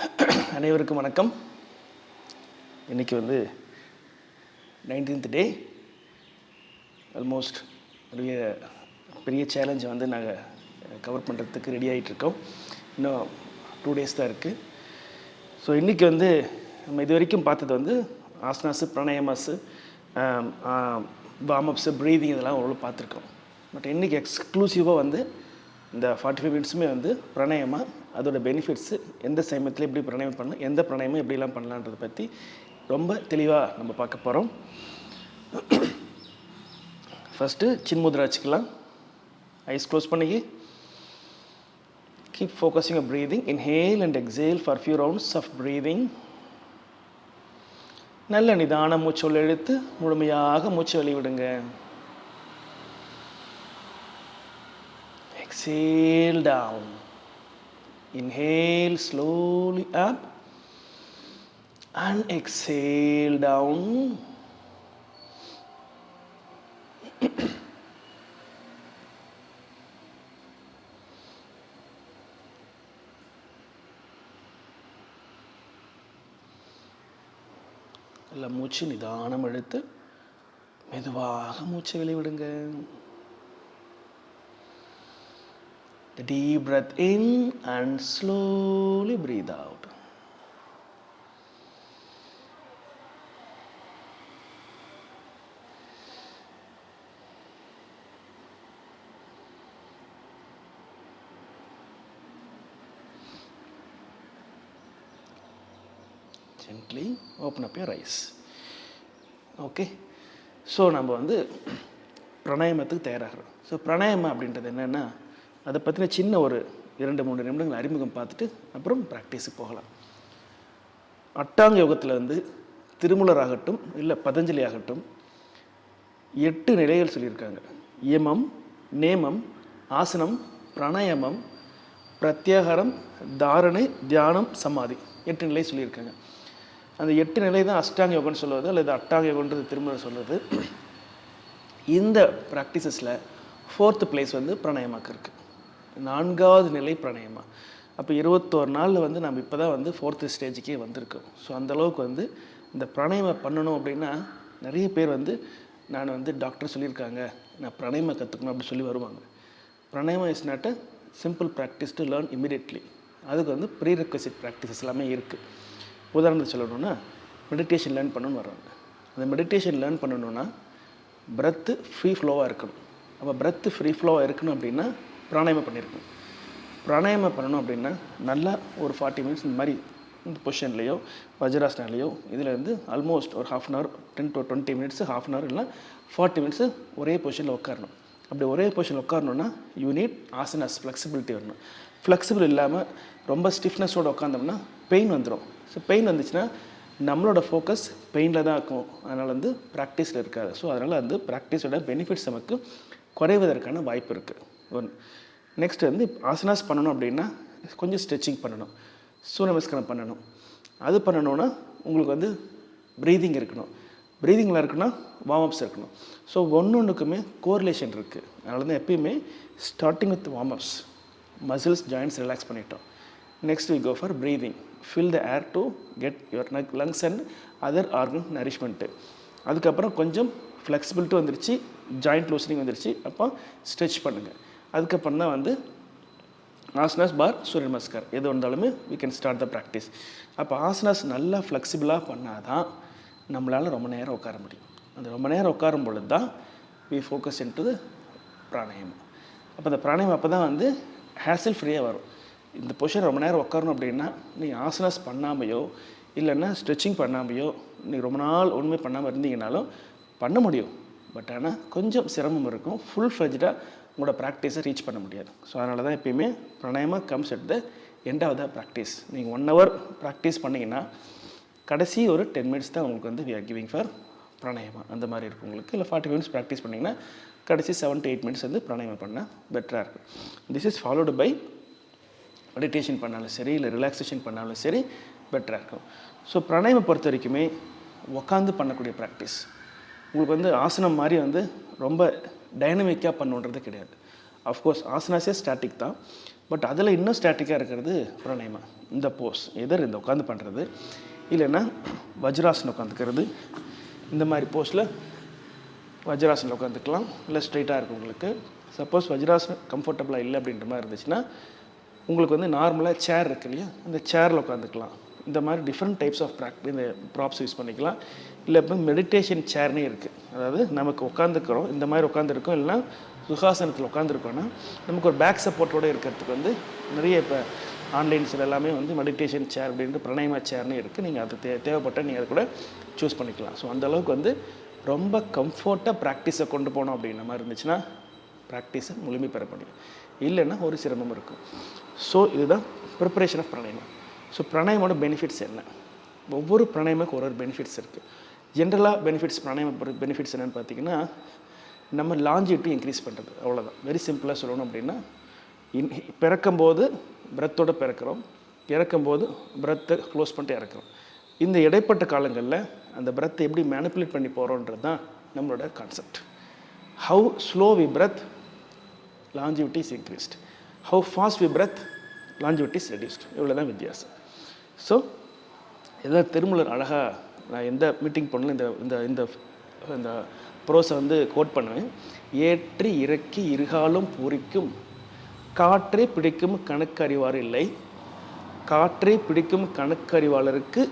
அனைவருக்கும் வணக்கம். இன்றைக்கி வந்து 19th டே. ஆல்மோஸ்ட் பெரிய சேலஞ்சை வந்து நாங்கள் கவர் பண்ணுறதுக்கு ரெடி ஆகிட்டுருக்கோம். இன்னும் 2 days தான் இருக்குது. ஸோ இன்றைக்கி வந்து நம்ம இது வரைக்கும் பார்த்தது வந்து ஆசனாஸு, பிராணாயாமாஸு, வார்மப்ஸு, ப்ரீதிங் இதெல்லாம் ஓரளவு பார்த்துருக்கோம். பட் இன்றைக்கி எக்ஸ்க்ளூசிவாக வந்து இந்த 45 மினிட்ஸுமே வந்து பிராணாயாமா, அதோட பெனிஃபிட்ஸு, எந்த சமயத்தில் எப்படி பிராணாயாமம் பண்ணலாம், எந்த பிராணாயாமம் எப்படிலாம் பண்ணலான்றதை பற்றி ரொம்ப தெளிவாக நம்ம பார்க்க போகிறோம். ஃபஸ்ட்டு சின்முத்ரா வச்சுக்கலாம். ஐஸ் க்ளோஸ் பண்ணி keep focusing on breathing. Inhale and exhale for few rounds of breathing. நல்ல நிதான மூச்சு உள்ள இழுத்து முழுமையாக மூச்சு வெளிவிடுங்க. Exhale down. Inhale slowly up and exhale down. நல்ல மூச்சு நிதானம் இழுத்து மெதுவாக மூச்சு வெளிவிடுங்க. The deep breath in and slowly breathe out. Gently open up your eyes. Okay. So நம்ம வந்து பிராணாயாமத்துக்கு தயாராகிறோம். ஸோ பிராணாயாமம் அப்படின்றது என்னென்னா, அதை பற்றின சின்ன ஒரு 2-3 நிமிடங்கள் அறிமுகம் பார்த்துட்டு அப்புறம் ப்ராக்டிஸுக்கு போகலாம். அட்டாங்க யோகத்தில் வந்து திருமூலர் ஆகட்டும், இல்லை பதஞ்சலி ஆகட்டும், 8 நிலைகள் சொல்லியிருக்காங்க. யமம், நேமம், ஆசனம், பிராணாயாமம், பிரத்யாகாரம், தாரணை, தியானம், சமாதி, 8 நிலை சொல்லியிருக்காங்க. அந்த 8 நிலை தான் அஷ்டாங்க யோகம்னு சொல்லுவது, அல்லது அட்டாங்க யோகன்றது திருமூலர் சொல்வது. இந்த ப்ராக்டிசஸில் 4th பிளேஸ் வந்து பிராணாயாமாக்கு இருக்குது. 4வது நிலை பிராணாயாமா. அப்போ 21 நாளில் வந்து நம்ம இப்போ தான் வந்து 4th ஸ்டேஜுக்கே வந்திருக்கோம். ஸோ அந்தளவுக்கு வந்து இந்த பிராணாயாமா பண்ணணும் அப்படின்னா, நிறைய பேர் வந்து நான் வந்து டாக்டர் சொல்லியிருக்காங்க, நான் பிராணாயாமா கற்றுக்கணும் அப்படி சொல்லி வருவாங்க. Pranayama is not a simple practice to learn immediately. அதுக்கு வந்து ப்ரீ ரெக்வசிட் ப்ராக்டிசஸ் எல்லாமே இருக்குது. உதாரணத்துக்கு சொல்லணும்னா, மெடிடேஷன் லேர்ன் பண்ணணும்னு வர்றாங்க. அந்த மெடிடேஷன் லேர்ன் பண்ணணுன்னா ப்ரெத்து ஃப்ரீ ஃப்ளோவாக இருக்கணும். அப்போ ப்ரெத்து ஃப்ரீ ஃப்ளோவாக இருக்கணும் அப்படின்னா பிராணாயாமம் பண்ணியிருக்கணும். பிராணாயாமம் பண்ணணும் அப்படின்னா நல்லா ஒரு 40 மினிட்ஸ் இந்த மாதிரி இந்த பொசிஷன்லேயோ வஜ்ராசனாலேயோ இதில் வந்து ஆல்மோஸ்ட் ஒரு 1/2 hour, 10 to 20 minutes, 1/2 hour இல்லை 40 minutes ஒரே பொசிஷனில் உட்காரணும். அப்படி ஒரே பொசிஷனில் உட்காரணுன்னா யூனிட் ஆசனாஸ் ஃப்ளெக்சிபிலிட்டி வரணும். ஃப்ளெக்சிபிள் இல்லாமல் ரொம்ப ஸ்டிஃப்னஸோடு உட்காந்தோம்னா பெயின் வந்துடும். ஸோ பெயின் வந்துச்சுன்னா நம்மளோட ஃபோக்கஸ் பெயினில் தான் இருக்கும். அதனால் வந்து ப்ராக்டிஸில் இருக்காது. ஸோ அதனால் வந்து ப்ராக்டிஸோட பெனிஃபிட்ஸ் நமக்கு குறைவதற்கான வாய்ப்பு இருக்குது. ஒன்று. நெக்ஸ்ட் வந்து ஆசனாஸ் பண்ணணும் அப்படின்னா கொஞ்சம் ஸ்ட்ரெச்சிங் பண்ணணும், சூரிய நமஸ்காரம் பண்ணணும். அது பண்ணணுன்னா உங்களுக்கு வந்து ப்ரீதிங் இருக்கணும். ப்ரீதிங்கில் இருக்குன்னா வார்மப்ஸ் இருக்கணும். ஸோ ஒன்றுக்குமே கோரிலேஷன் இருக்குது. அதனால தான் எப்பயுமே starting with warmups, muscles, joints relax பண்ணிட்டோம். Next we go for breathing. Fill the air to get your lungs and other organ nourishment. அதுக்கப்புறம் கொஞ்சம் ஃப்ளெக்சிபிலிட்டி வந்துருச்சு, ஜாயிண்ட் லூசனிங் வந்துருச்சு, அப்போ ஸ்ட்ரெச் பண்ணுங்கள். அதுக்கப்புறம் தான் வந்து ஆசனாஸ் பார் சூரிய நமஸ்கார் எது வந்தாலுமே we can start the practice. அப்போ ஆசனாஸ் நல்லா ஃப்ளெக்சிபிளாக பண்ணால் தான் நம்மளால் ரொம்ப நேரம் உட்கார முடியும். அந்த ரொம்ப நேரம் உட்காரும் பொழுது தான் வி ஃபோக்கஸ் இன்டு பிராணாயாமம். அப்போ அந்த பிராணாயாமம் அப்போ தான் வந்து ஹேசில் ஃப்ரீயாக வரும். இந்த பொசிஷன் ரொம்ப நேரம் உட்காரணும் அப்படின்னா நீங்கள் ஆசனாஸ் பண்ணாமையோ இல்லைன்னா ஸ்ட்ரெச்சிங் பண்ணாமையோ நீங்கள் ரொம்ப நாள் ஒன்றுமே பண்ணாமல் இருந்தீங்கனாலும் பண்ண முடியும். பட் ஆனால் கொஞ்சம் சிரமம் இருக்கும். ஃபுல் ஃப்ளெஜ்டாக உங்களோட ப்ராக்டிஸை ரீச் பண்ண முடியாது. ஸோ அதனால தான் எப்பயுமே pranayama comes at the end of the practice. நீங்கள் 1 hour ப்ராக்டிஸ் பண்ணிங்கன்னா கடைசி ஒரு 10 minutes தான் உங்களுக்கு வந்து we are giving for pranayama. அந்த மாதிரி இருக்கும் உங்களுக்கு. இல்லை 40 minutes ப்ராக்டிஸ் பண்ணிங்கன்னா கடைசி 7 to 8 minutes வந்து பிராணாயாமா பண்ணால் பெட்டராக இருக்கும். This is followed by meditation பண்ணாலும் சரி, இல்லை ரிலாக்ஸேஷன் பண்ணாலும் சரி, பெட்டராக இருக்கும். ஸோ பிராணாயாமம் பொறுத்த வரைக்குமே உட்காந்து பண்ணக்கூடிய ப்ராக்டிஸ். உங்களுக்கு வந்து ஆசனம் மாதிரி வந்து ரொம்ப டைனமிக்காக பண்ணுன்றது கிடையாது. அஃப்கோர்ஸ் ஆசனாஸே ஸ்டாட்டிக் தான், பட் அதில் இன்னும் ஸ்டாட்டிக்காக இருக்கிறது பிராணாயாமா. இந்த போஸ் எதர் இந்த உட்காந்து பண்ணுறது, இல்லைன்னா வஜ்ராசனம் உட்காந்துக்கிறது. இந்த மாதிரி போஸில் வஜ்ராசனில் உட்காந்துக்கலாம், இல்லை ஸ்ட்ரைட்டாக இருக்கும் உங்களுக்கு. சப்போஸ் வஜ்ராசனம் கம்ஃபர்டபுளாக இல்லை அப்படின்ற மாதிரி இருந்துச்சுன்னா உங்களுக்கு வந்து நார்மலாக சேர் இருக்கு இல்லையா, அந்த சேரில் உட்காந்துக்கலாம். இந்த மாதிரி டிஃப்ரெண்ட் டைப்ஸ் ஆஃப் இந்த ப்ராப்ஸ் யூஸ் பண்ணிக்கலாம். இல்லை இப்போ மெடிடேஷன் சேர்னே இருக்குது, அதாவது நமக்கு உட்காந்துக்கிறோம், இந்த மாதிரி உட்காந்துருக்கோம், இல்லைனா சுகாசனத்தில் உட்காந்துருக்கோன்னா நமக்கு ஒரு பேக் சப்போர்ட்டோடு இருக்கிறதுக்கு வந்து நிறைய இப்போ ஆன்லைன்ஸில் எல்லாமே வந்து மெடிடேஷன் சேர் அப்படின்ட்டு பிராணாயாமா சேர்னே இருக்குது. நீங்கள் அது தேவைப்பட்டால் நீங்கள் அதை கூட சூஸ் பண்ணிக்கலாம். ஸோ அந்தளவுக்கு வந்து ரொம்ப கம்ஃபர்ட்டாக ப்ராக்டிஸை கொண்டு போனோம் அப்படின்ற மாதிரி இருந்துச்சுன்னா ப்ராக்டிஸை முழுமை பெற முடியும், இல்லைன்னா ஒரு சிரமம் இருக்கும். ஸோ இதுதான் ப்ரிப்பரேஷன் ஆஃப் பிராணாயாமா. ஸோ பிராணாயாமோட பெனிஃபிட்ஸ் என்ன? ஒவ்வொரு பிராணாயாமுக்கு ஒரு பினிஃபிட்ஸ் இருக்குது. ஜென்ரலாக பிராணாயாம பெனிஃபிட்ஸ் என்னென்னு பார்த்தீங்கன்னா, நம்ம லாஞ்சிவிட்டி இன்க்ரீஸ் பண்ணுறது, அவ்வளோதான். வெரி சிம்பிளாக சொல்லணும் அப்படின்னா, பிறக்கும்போது பிரத்தோடு பிறக்கிறோம், இறக்கும்போது பிரத்தை க்ளோஸ் பண்ணிட்டு இறக்குறோம். இந்த இடைப்பட்ட காலங்களில் அந்த பிரத்தை எப்படி மேனிப்புலேட் பண்ணி போகிறோன்றது தான் நம்மளோட concept. How slow we breath, longevity is increased. How fast we breath, longevity is reduced. இவ்வளோ தான் வித்தியாசம். ஸோ இதான் திருமூலர் அழகாக, நான் எந்த மீட்டிங் பண்ணல இந்த இந்த இந்த இந்த ப்ரோஸை வந்து கோட் பண்ணுவேன். ஏற்றி இறக்கி இருகாலும் பூரிக்கும் காற்றை பிடிக்கும் கணக்கறிவார் இல்லை, காற்றை பிடிக்கும் கணக்கறிவாளருக்கு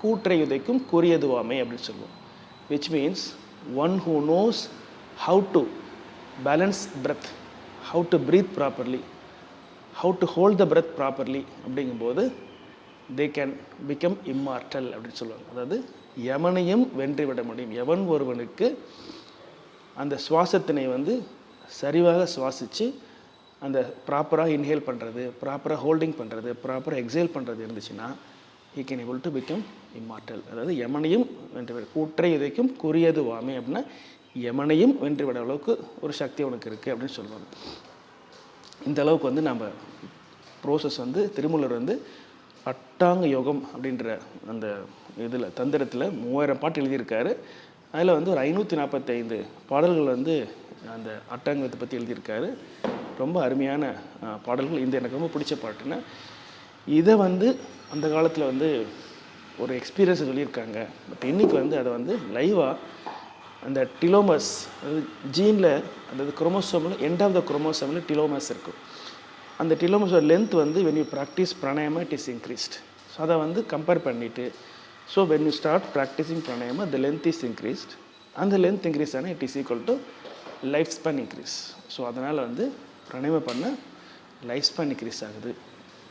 கூற்றை உதைக்கும் கூறியதுவாமை அப்படின்னு சொல்லுவோம். Which means one who knows how to balance breath, how to breathe properly, how to hold the breath properly அப்படிங்கும்போது தே கேன் பிகம் இம்மார்டல் அப்படின்னு சொல்லுவாங்க. அதாவது யமனையும் வென்று விட முடியும். எவன் ஒருவனுக்கு அந்த சுவாசத்தினை வந்து சரிவாக சுவாசித்து அந்த ப்ராப்பராக இன்ஹேல் பண்ணுறது, ப்ராப்பராக ஹோல்டிங் பண்ணுறது, ப்ராப்பராக எக்ஸேல் பண்ணுறது இருந்துச்சுன்னா he can able to become immortal. அதாவது யமனையும் வென்று விட, கூற்றை இதைக்கும் குறியது வாமை அப்படின்னா யமனையும் வென்று விட அளவுக்கு ஒரு சக்தி உனக்கு இருக்குது அப்படின்னு சொல்லுவாங்க. இந்த அளவுக்கு வந்து நம்ம ப்ரோசஸ் வந்து திருமூலர் வந்து அட்டாங்க யோகம் அப்படின்ற அந்த இதில் தந்திரத்தில் 3000 பாட்டு எழுதியிருக்காரு. அதில் வந்து ஒரு 545 பாடல்கள் வந்து அந்த அட்டாங்கத்தை பற்றி எழுதியிருக்காரு. ரொம்ப அருமையான பாடல்கள். இந்த எனக்கு ரொம்ப பிடிச்ச பாட்டுன்னா, இதை வந்து அந்த காலத்தில் வந்து ஒரு எக்ஸ்பீரியன்ஸை சொல்லியிருக்காங்க. பட் இன்றைக்கி வந்து அதை வந்து லைவாக அந்த டிலோமஸ், அதாவது ஜீனில், அதாவது குரோமோசோமில் எண்ட் ஆஃப் த குரோமோசோமில் டிலோமஸ் இருக்கும். அந்த டிலோமஸோட லென்த் வந்து when you practice pranayama it is increased. So அதை வந்து கம்பேர் பண்ணிவிட்டு, so when you start practising pranayama the length is increased. அந்த லென்த் இன்க்ரீஸ் ஆனால் it is equal to life span increase. So அதனால் வந்து பிராணாயாமா பண்ண லைஃப் ஸ்பேன் இன்க்ரீஸ் ஆகுது.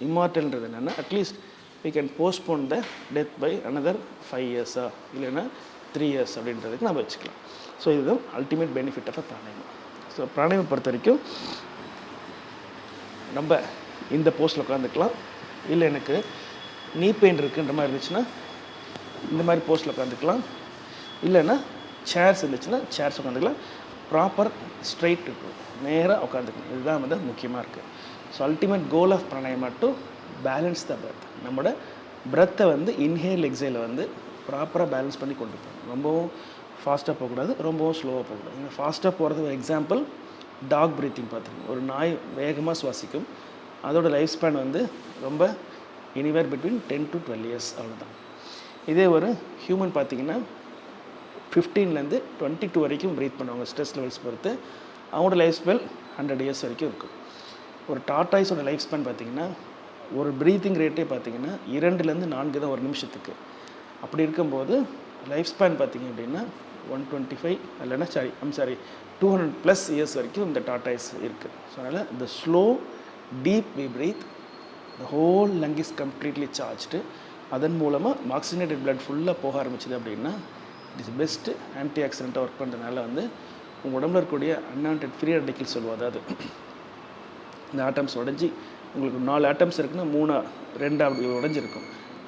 இம்மார்டல்ன்றது என்னென்னா, at least we can postpone the death by another 5 years இல்லைன்னா 3 years அப்படின்றதுக்கு நம்ம வச்சுக்கலாம். ஸோ இதுதான் ultimate benefit of pranayama. So pranayama பொறுத்த வரைக்கும் நம்ம இந்த போஸ்ட்டில் உட்காந்துக்கலாம், இல்லை எனக்கு நீ பெயின் இருக்குன்ற மாதிரி இருந்துச்சுன்னா இந்த மாதிரி போஸ்ட்டில் உட்காந்துக்கலாம், இல்லைன்னா சேர்ஸ் இருந்துச்சுன்னா சேர்ஸ் உட்காந்துக்கலாம். ப்ராப்பர் ஸ்ட்ரைட் இருக்கும், நேராக உட்காந்துக்கணும். இதுதான் வந்து முக்கியமாக இருக்குது. So ultimate goal of pranayama to balance the breath. நம்மளோட பிரெத்தை வந்து இன்ஹேல் எக்ஸேலை வந்து ப்ராப்பராக பேலன்ஸ் பண்ணி கொண்டு போகணும். ரொம்பவும் ஃபாஸ்ட்டாக போகக்கூடாது, ரொம்பவும் ஸ்லோவாக போகக்கூடாது. நீங்கள் ஃபாஸ்ட்டாக போகிறது ஒரு எக்ஸாம்பிள் டாக் ப்ரீத்திங் பார்த்துருங்க. ஒரு நாய் வேகமாக சுவாசிக்கும், அதோட லைஃப் ஸ்பேன் வந்து ரொம்ப எனிவேர் பிட்வீன் 10 to 12 years அவ்வளோதான். இதே ஒரு ஹியூமன் பார்த்திங்கன்னா 15லேருந்து 22 வரைக்கும் ப்ரீத் பண்ணுவாங்க. ஸ்ட்ரெஸ் லெவல்ஸ் பொறுத்து அவங்களோட லைஃப் ஸ்பெல் 100 years வரைக்கும் இருக்கும். ஒரு டாட்டாய்ஸோட லைஃப் ஸ்பேன் பார்த்திங்கன்னா ஒரு ப்ரீத்திங் ரேட்டே பார்த்திங்கன்னா 2லேருந்து 4 தான் ஒரு நிமிஷத்துக்கு. அப்படி இருக்கும்போது லைஃப் ஸ்பேன் பார்த்திங்க அப்படின்னா 125 இல்லைன்னா 200+ years வரைக்கும் இந்த டாட்டாய்ஸ் இருக்குது. ஸோ அதனால் இந்த slow deep we breathe, the whole lung is completely charged. அதன் மூலமாக ஆக்சிஜனேட்டட் பிளட் ஃபுல்லாக போக ஆரம்பிச்சிது அப்படின்னா இட் இஸ் பெஸ்ட்டு ஆன்டி ஆக்சிடென்ட்டாக ஒர்க் பண்ணுறதுனால வந்து உங்கள் உடம்புல இருக்கக்கூடிய அன்வான்டட் ஃப்ரீ ரேடிக்கல்ஸ் சொல்லுவோம். அதாவது இந்த ஆட்டம்ஸ் உடஞ்சி உங்களுக்கு 4 ஆட்டம்ஸ் இருக்குன்னா 2 அப்படி உடஞ்சிருக்கும்.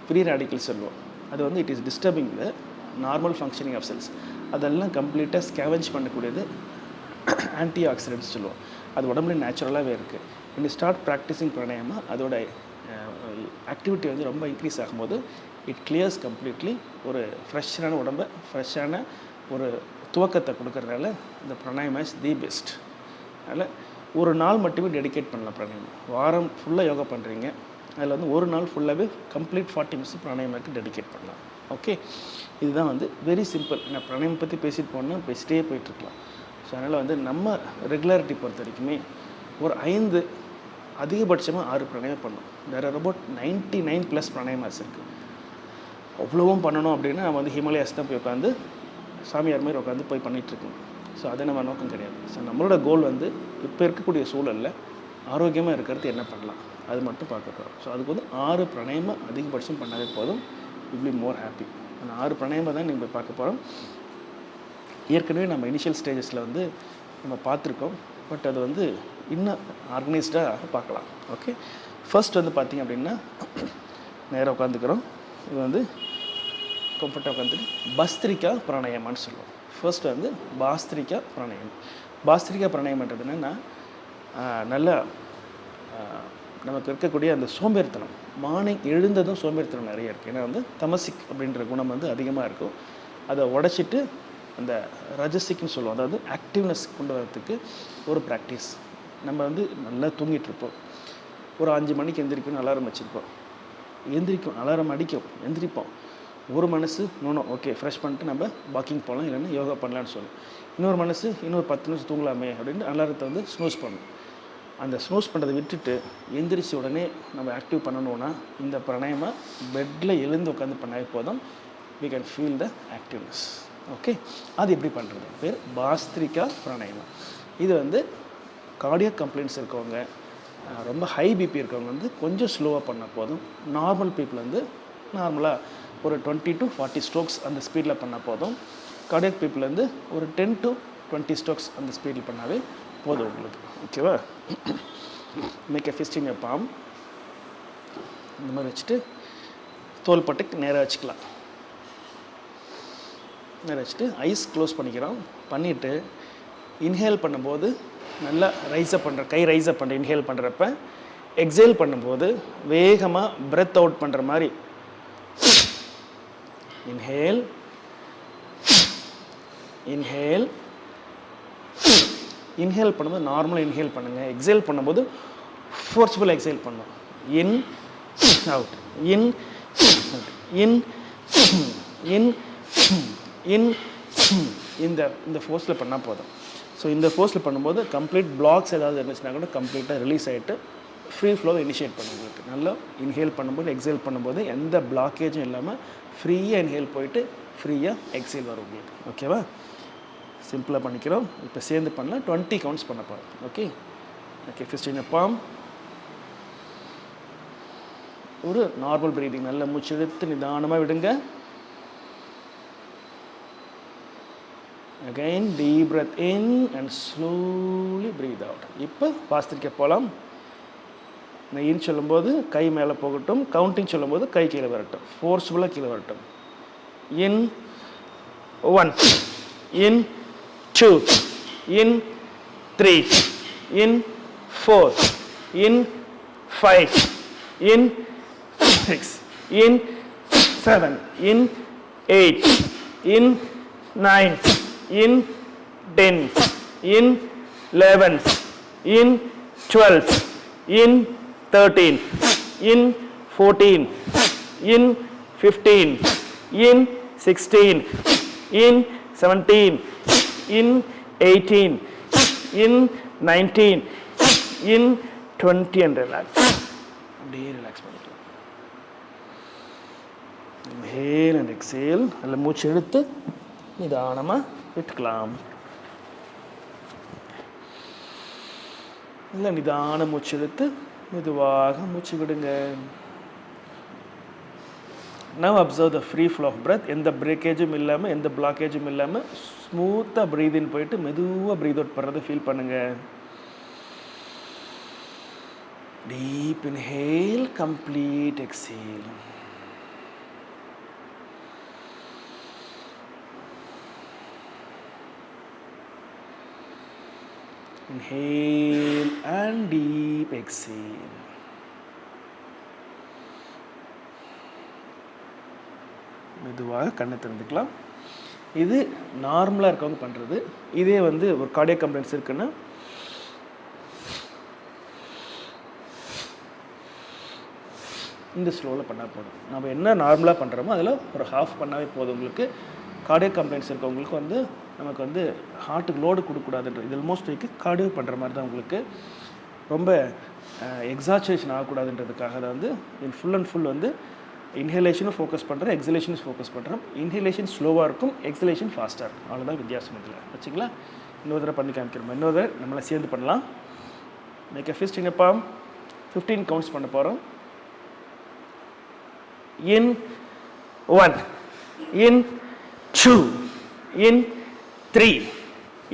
ஃப்ரீ ரேடிக்கல்ஸ் சொல்லுவோம். அது வந்து it is disturbing the normal functioning of cells. அதெல்லாம் கம்ப்ளீட்டாக ஸ்கேவெஞ்ச் பண்ணக்கூடியது ஆன்டி ஆக்சிடென்ட்ஸ் சொல்லுவோம். அது உடம்புல நேச்சுரலாகவே இருக்குது. when you start practising pranayama அதோட ஆக்டிவிட்டி வந்து ரொம்ப இன்க்ரீஸ் ஆகும்போது இட் கிளியர்ஸ் கம்ப்ளீட்லி. ஒரு ஃப்ரெஷ்ஷான உடம்பை, ஃப்ரெஷ்ஷான ஒரு துவக்கத்தை கொடுக்கறதுனால இந்த பிராணாயாமா இஸ் தி பெஸ்ட். அதனால் ஒரு நாள் மட்டுமே டெடிகேட் பண்ணலாம் பிராணாயாமம். வாரம் ஃபுல்லாக யோகா பண்ணுறீங்க, அதில் வந்து ஒரு நாள் ஃபுல்லாகவே கம்ப்ளீட் 40 மினிட்ஸ் பிராணாயாமத்துக்கு டெடிகேட் பண்ணலாம். ஓகே, இதுதான் வந்து வெரி சிம்பிள். நான் பிராணாயாமம் பற்றி பேசிட்டு போனால் பேசிட்டே போயிட்டுருக்கலாம். ஸோ அதனால் வந்து நம்ம ரெகுலாரிட்டி பொறுத்த வரைக்குமே ஒரு 5 அதிகபட்சமாக 6 பிராணாயாமம் பண்ணணும். தேர் ஆர் அபவுட் 99+ பிராணாயாமாஸ் இருக்குது. அவ்வளவும் பண்ணணும் அப்படின்னா நம்ம வந்து ஹிமாலயாஸ் தான் போய் உட்காந்து சாமியார் மாதிரி உட்காந்து போய் பண்ணிகிட்ருக்கணும். ஸோ அது நம்ம நோக்கம் கிடையாது. ஸோ நம்மளோட கோல் வந்து இப்போ இருக்கக்கூடிய சூழலில் ஆரோக்கியமாக இருக்கிறது என்ன பண்ணலாம் அது மட்டும் பார்க்க போகிறோம். ஸோ அதுக்கு வந்து 6 பிராணாயாமம் அதிகபட்சம் பண்ணாலே போதும், வில் பி மோர் ஹாப்பி. அந்த 6 பிராணாயாமம் தான் நீங்கள் பார்க்க போகிறோம். ஏற்கனவே நம்ம இனிஷியல் ஸ்டேஜஸில் வந்து நம்ம பார்த்துருக்கோம், பட் அது வந்து இன்னும் ஆர்கனைஸ்டாக பார்க்கலாம். ஓகே, ஃபர்ஸ்ட் வந்து பார்த்திங்க அப்படின்னா நேராக உட்காந்துக்கிறோம். இது வந்து கம்ஃபர்ட்டாக உட்காந்துட்டு பஸ்திரிகா பிராணாயாமான்னு சொல்லுவோம். ஃபர்ஸ்ட் வந்து பாஸ்திரிகா பிராணாயாமம். பாஸ்திரிகா பிராணாயாமன்றது என்னென்னா நல்லா நமக்கு இருக்கக்கூடிய அந்த சோம்பேறித்தனம், மார்னிங் எழுந்ததும் சோம்பேறித்தனம் நிறைய இருக்குது. ஏன்னா வந்து தமசிக் அப்படின்ற குணம் வந்து அதிகமாக இருக்கும். அதை உடைச்சிட்டு அந்த ரஜசிக்னு சொல்லுவோம், அதாவது ஆக்டிவ்னஸ் கொண்டு வரதுக்கு ஒரு ப்ராக்டிஸ். நம்ம வந்து நல்லா தூங்கிட்டுருப்போம், ஒரு 5 மணிக்கு எந்திரிக்கணும் அலாரம் வச்சுருப்போம், எந்திரிக்கும் அலாரம் அடிக்கும், எந்திரிப்போம். ஒரு மனசு நோனோ ஓகே ஃப்ரெஷ் பண்ணிட்டு நம்ம வாக்கிங் போகலாம், இல்லைன்னா யோகா பண்ணலான்னு சொல்லும். இன்னொரு மனசு இன்னொரு 10 நிமிஷம் தூங்கலாமே அப்படின்னு அலாரத்தை வந்து ஸ்னூஸ் பண்ணணும். அந்த ஸ்னூஸ் பண்ணுறதை விட்டுட்டு எந்திரிச்ச உடனே நம்ம ஆக்டிவ் பண்ணணுன்னா இந்த பிராணாயாமம் பெட்டில் எழுந்து உட்காந்து பண்ணாவே போதும், we can feel the activeness. Okay, அது எப்படி பண்ணுறது பேர் பாஸ்திரிகா பிராணாயாமம். இது வந்து கார்டியக் கம்ப்ளைண்ட்ஸ் இருக்கவங்க, ரொம்ப ஹை பிபி இருக்கவங்க வந்து கொஞ்சம் ஸ்லோவாக பண்ணால் போதும். நார்மல் பீப்புள் வந்து நார்மலாக ஒரு 20 to 40 ஸ்ட்ரோக்ஸ் அந்த ஸ்பீடில் பண்ணால் போதும். கார்டியக் பீப்புள் வந்து ஒரு 10 to 20 ஸ்ட்ரோக்ஸ் அந்த ஸ்பீடில் பண்ணாவே போதும் உங்களுக்கு. ஓகேவா? Make a fist in your palm. இந்த மாதிரி வச்சுட்டு தோள்பட்டைக்கு நேராக வச்சுக்கலாம். நேராக வச்சுட்டு ஐஸ் க்ளோஸ் பண்ணிக்கிறோம். பண்ணிவிட்டு இன்ஹேல் பண்ணும்போது நல்லா ரைஸப் பண்ணுற கை ரைஸப் பண்ணுற இன்ஹேல் பண்ணுறப்ப, எக்ஸேல் பண்ணும்போது வேகமாக பிரெத் அவுட் பண்ணுற மாதிரி இன்ஹேல் இன்ஹேல் இன்ஹேல் பண்ணும்போது நார்மலாக இன்ஹேல் பண்ணுங்கள். எக்ஸேல் பண்ணும்போது ஃபோர்ஸ்ஃபுல்லாக எக்ஸேல் பண்ணணும். இன் அவுட், இன் இன் இன் இன் இந்த ஃபோர்ஸில் பண்ணால் போதும். ஸோ இந்த ஃபோர்ஸில் பண்ணும்போது கம்ப்ளீட் பிளாக்ஸ் ஏதாவது இருந்துச்சுன்னா கூட கம்ப்ளீட்டாக ரிலீஸ் ஆகிட்டு ஃப்ரீ ஃப்ளோவை இனிஷியேட் பண்ண உங்களுக்கு. நல்லா இன்ஹேல் பண்ணும்போது எக்ஸேல் பண்ணும்போது எந்த பிளாக்கேஜும் இல்லாமல் ஃப்ரீயாக இன்ஹேல் போயிட்டு ஃப்ரீயாக எக்ஸேல் வரும் உங்களுக்கு. ஓகேவா? சிம்பிளாக பண்ணிக்கிறோம். இப்போ சேர்ந்து பண்ணலாம். 20 கவுண்ட்ஸ் பண்ண போகிறோம். ஓகே ஓகே ஃபிஸ்ட் இன் பாம். ஒரு நார்மல் ப்ரீதிங், நல்ல மூச்சு இழுத்து நிதானமாக விடுங்க. Again deep breath in and slowly breathe out. இப்போ பாஸ்திரிக்க போகலாம். நான் இன் சொல்லும்போது கை மேலே போகட்டும், கவுண்டிங் சொல்லும்போது கை கீழே வரட்டும், ஃபோர்ஸ்ஃபுல்லாக கீழே வரட்டும். இன் 1, இன் 2, இன் 3, இன் 4, இன் 5, இன் 6, இன் 7, இன் 8, இன் 9, in 10, in 11, in 12, in 13, in 14, in 15, in 16, in 17, in 18, in 19, in 20 and relax. அப்படியே ரிலாக்ஸ் பண்ணிக்கலாம். Inhale and exhale. நல்ல மூச்சு எடுத்து நிதானமாக விட்டுக்கலாம். இல்லை நிதான மூச்சு இழுத்து மெதுவாக மூச்சு விடுங்க. Now observe the free flow of breath. எந்த பிரேக்கேஜும் இல்லாமல், எந்த பிளாக்கேஜும் இல்லாமல் ஸ்மூத்தாக ப்ரீத் இன் போயிட்டு மெதுவாக ப்ரீத் அவுட் பண்ணுறது ஃபீல் பண்ணுங்க. Deep inhale, complete exhale. Inhale and deep exhale. மெதுவாக கண்ணை திறந்துக்கலாம். இது நார்மலாக இருக்கவங்க பண்ணுறது. இதே வந்து ஒரு கார்டியக் கம்ப்ளைண்ட்ஸ் இருக்குன்னா இந்த ஸ்லோவில் பண்ணால் போதும். நம்ம என்ன நார்மலாக பண்ணுறோமோ அதில் ஒரு ஹாஃப் பண்ணாவே போதும். உங்களுக்கு கார்டியோ கம்ப்ளைண்ட்ஸ் இருக்கவங்களுக்கு வந்து நமக்கு வந்து ஹார்ட்டுக்கு லோடு கொடுக்கக்கூடாதுன்றது இது ஆல்மோஸ்ட் கார்டியோ பண்ணுற மாதிரி தான். உங்களுக்கு ரொம்ப எக்ஸாச்சுரேஷன் ஆகக்கூடாதுன்றதுக்காக தான் வந்து ஃபுல் அண்ட் ஃபுல் வந்து இன்ஹேலேஷனும் ஃபோக்கஸ் பண்ணுறேன், எக்ஸலேஷனும் ஃபோக்கஸ் பண்ணுறோம். இன்ஹேலேஷன் ஸ்லோவாக இருக்கும், எக்ஸலேஷன் ஃபாஸ்ட்டாக இருக்கும். அவ்வளோதான் வித்தியாசம் இதில். வச்சுங்களா? இன்னொரு தடவை பண்ணி காமிக்கிறோம். இன்னொரு தடவை நம்மளை சேர்ந்து பண்ணலாம். Make a fist in a palm. 15 counts பண்ண போகிறோம். In 1, in 2, in 3,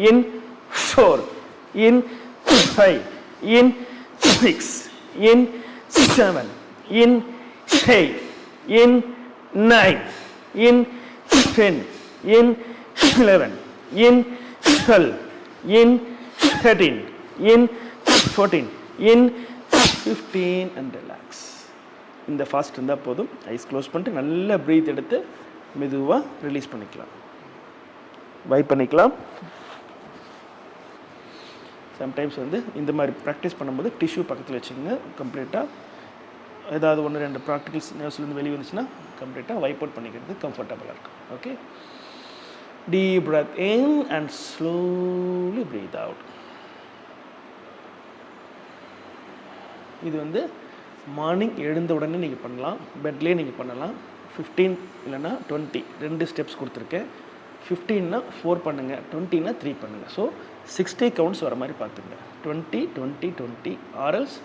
in 4, in 5, in 6, in 7, in 8, in 9, in 10, in 11, in 12, in 13, in 14, in 15 and relax. இந்த ஃபாஸ்ட் இருந்தால் போதும். ஐஸ் க்ளோஸ் பண்ணிட்டு நல்லா ப்ரீத் எடுத்து மெதுவாக ரிலீஸ் பண்ணிக்கலாம். வைப் பண்ணிக்கலாம். சம்டைம்ஸ் வந்து இந்த மாதிரி ப்ராக்டிஸ் பண்ணும்போது டிஷ்யூ பக்கத்தில் வச்சுக்கோங்க. கம்ப்ளீட்டாக ஏதாவது 1-2 ப்ராக்டிகல்ஸ் நர்வ்ஸ்லேருந்து வெளியே வந்துச்சுன்னா கம்ப்ளீட்டாக வைப் அவுட் பண்ணிக்கிறது கம்ஃபர்டபுளாக இருக்கும். Okay, deep breath in and slowly breathe out. இது வந்து மார்னிங் எழுந்த உடனே நீங்கள் பண்ணலாம், பெட்லேயே நீங்கள் பண்ணலாம். 15 இல்லைன்னா 20 2 ஸ்டெப்ஸ் கொடுத்துருக்கேன். 15னா 4 பண்ணுங்கள், 20னா 3 பண்ணுங்கள். ஸோ 60 கவுண்ட்ஸ் வர மாதிரி பார்த்துங்க. 20 20 20 ஆர்எல்ஸ்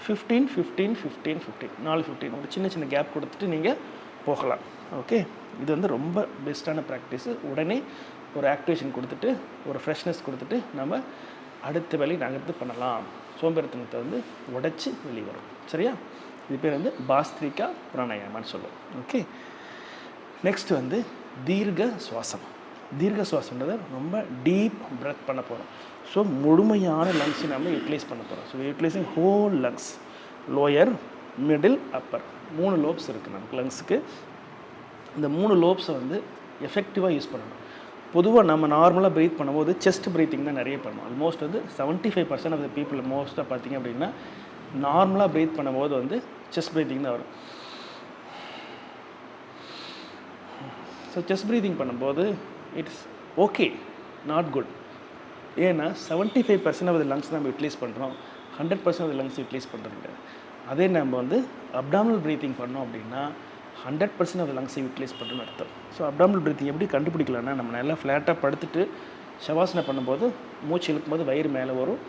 15 15 15 15 4 15 ஒரு சின்ன சின்ன கேப் கொடுத்துட்டு நீங்கள் போகலாம். ஓகே, இது வந்து ரொம்ப பெஸ்ட்டான ப்ராக்டிஸு. உடனே ஒரு ஆக்டிவேஷன் கொடுத்துட்டு ஒரு ஃப்ரெஷ்னஸ் கொடுத்துட்டு நம்ம அடுத்த வேலையை நகர்த்து பண்ணலாம். சோம்பேறித்தனத்தை வந்து உடைச்சி வெளியே வரும். சரியா? இது பேர் வந்து பாஸ்திரிகா பிராணாயாமான்னு சொல்லுவோம். ஓகே, நெக்ஸ்ட் வந்து தீர்க்க சுவாசம். தீர்க்க சுவாசம்ன்றதை ரொம்ப டீப் பிரெத் பண்ண போகிறோம். ஸோ முழுமையான லங்ஸை நம்ம யூட்டிலைஸ் பண்ண போகிறோம். So utilising whole lungs, lower, middle, upper 3 lobes இருக்குது நமக்கு லங்ஸுக்கு. இந்த 3 லோப்ஸை வந்து எஃபெக்டிவாக யூஸ் பண்ணணும். பொதுவாக நம்ம நார்மலாக ப்ரீத் பண்ணும்போது செஸ்ட் ப்ரீத்திங் தான் நிறைய பண்ணுவோம். ஆல்மோஸ்ட் வந்து 75% ஆஃப் த பீப்புள் மோஸ்ட்டாக பார்த்திங்க அப்படின்னா நார்மலாக ப்ரீத் பண்ணும்போது வந்து செஸ்ட் ப்ரீத்திங் தான் வரும். ஸோ செஸ்ட் ப்ரீத்திங் பண்ணும்போது இட்ஸ் ஓகே, நாட் குட். ஏன்னா 75% ஆஃப் த லங்ஸ் நம்ம யூட்டிலைஸ் பண்ணுறோம், 100% ஆஃப் த லங்ஸ் யூட்டிலைஸ் பண்ணுறது. அதே நம்ம வந்து அப்டாமினல் ப்ரீத்திங் பண்ணோம் அப்படின்னா 100% ஆஃப் த லங்ஸை யூட்டிலைஸ் பண்ணுறோன்னு அர்த்தம். ஸோ அப்டாமினல் ப்ரீத்திங் எப்படி கண்டுபிடிக்கலாம்னா, நம்ம நல்லா ஃப்ளாட்டாக படுத்துட்டு ஷவாசனை பண்ணும்போது மூச்சு இழுக்கும்போது வயிறு மேலே வரும்,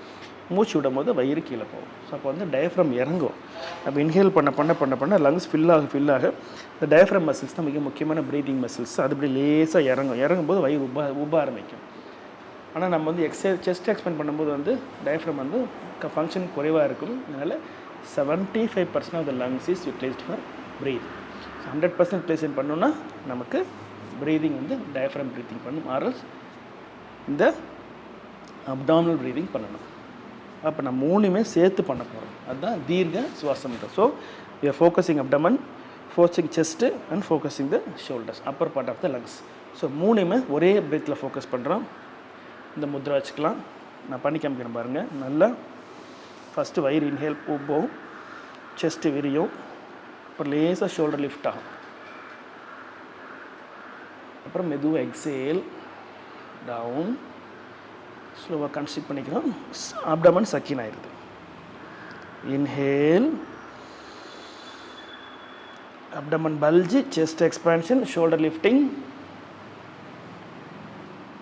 மூச்சு விடும் போது வயிறு கீழே போகும். ஸோ அப்போ வந்து டயஃப்ரம் இறங்கும். நம்ம இன்ஹேல் பண்ண பண்ண பண்ண பண்ண லங்ஸ் ஃபில்லாக இந்த டயஃப்ரம் மசில்ஸ் தான் மிக முக்கியமான ப்ரீதிங் மசில்ஸ். அது இப்படி லேசாக இறங்கும்போது வயிறு உப்ப ஆரம்பிக்கும். ஆனால் நம்ம வந்து செஸ்ட் எக்ஸ்பேண்ட் பண்ணும்போது வந்து டயஃப்ரம் வந்து ஃபங்க்ஷன் குறைவாக இருக்கும். அதனால் 75% of the lungs is utilised for breath. 100% utilisation பண்ணோன்னா நமக்கு ப்ரீதிங் வந்து டயஃப்ரம் ப்ரீத்திங் பண்ணும், ஆர்எல்ஸ் இந்த அப்டாமினல் ப்ரீதிங் பண்ணணும். அப்போ நம்ம 3மே சேர்த்து பண்ண போகிறோம். அதுதான் தீர்க்க சுவாசம். So we are focusing abdomen, focusing chest and focusing the shoulders, upper part of the lungs. So 3மே ஒரே பிரீத்தில் ஃபோக்கஸ் பண்ணுறோம். இந்த முத்ரா வச்சுக்கலாம். நான் பண்ணி காமிக்கிறேன் பாருங்கள். நல்லா ஃபஸ்ட்டு வயிறு இன்ஹேல் போகும், செஸ்ட்டு விரியும், அப்புறம் லேசாக ஷோல்டர் லிஃப்ட் ஆகும், அப்புறம் மெதுவாக எக்ஸேல் டவுன், ஸ்லோவாக கன்ஸ்ட்ரிக்ட் பண்ணிக்கிறோம். அப்டமன் சக்கின் ஆயிடுது. Inhale, abdomen bulge, chest expansion, shoulder lifting,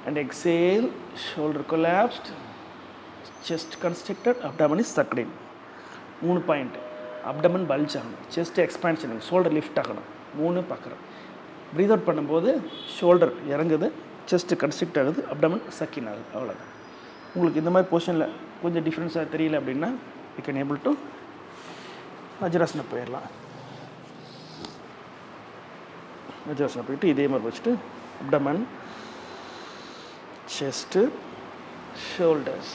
and exhale, shoulder collapsed, chest constricted, abdomen is sucked in. 3 point. abdomen bulge ஆகணும், chest expansion, shoulder lift ஆகணும். 3 பார்க்குறோம். ப்ரீத் அவுட் பண்ணும்போது ஷோல்டர் இறங்குது, chest constrict ஆகுது, abdomen சக்கின் ஆகுது. அவ்வளோதான். உங்களுக்கு இந்த மாதிரி பொசிஷனில் கொஞ்சம் டிஃப்ரென்ஸாக தெரியல அப்படின்னா யூ கேன் ஏபிள் டு வஜ்ராசனம் போயிடலாம். வஜ்ராசனம் போயிட்டு இதே மாதிரி வச்சுட்டு abdomen, chest, shoulders,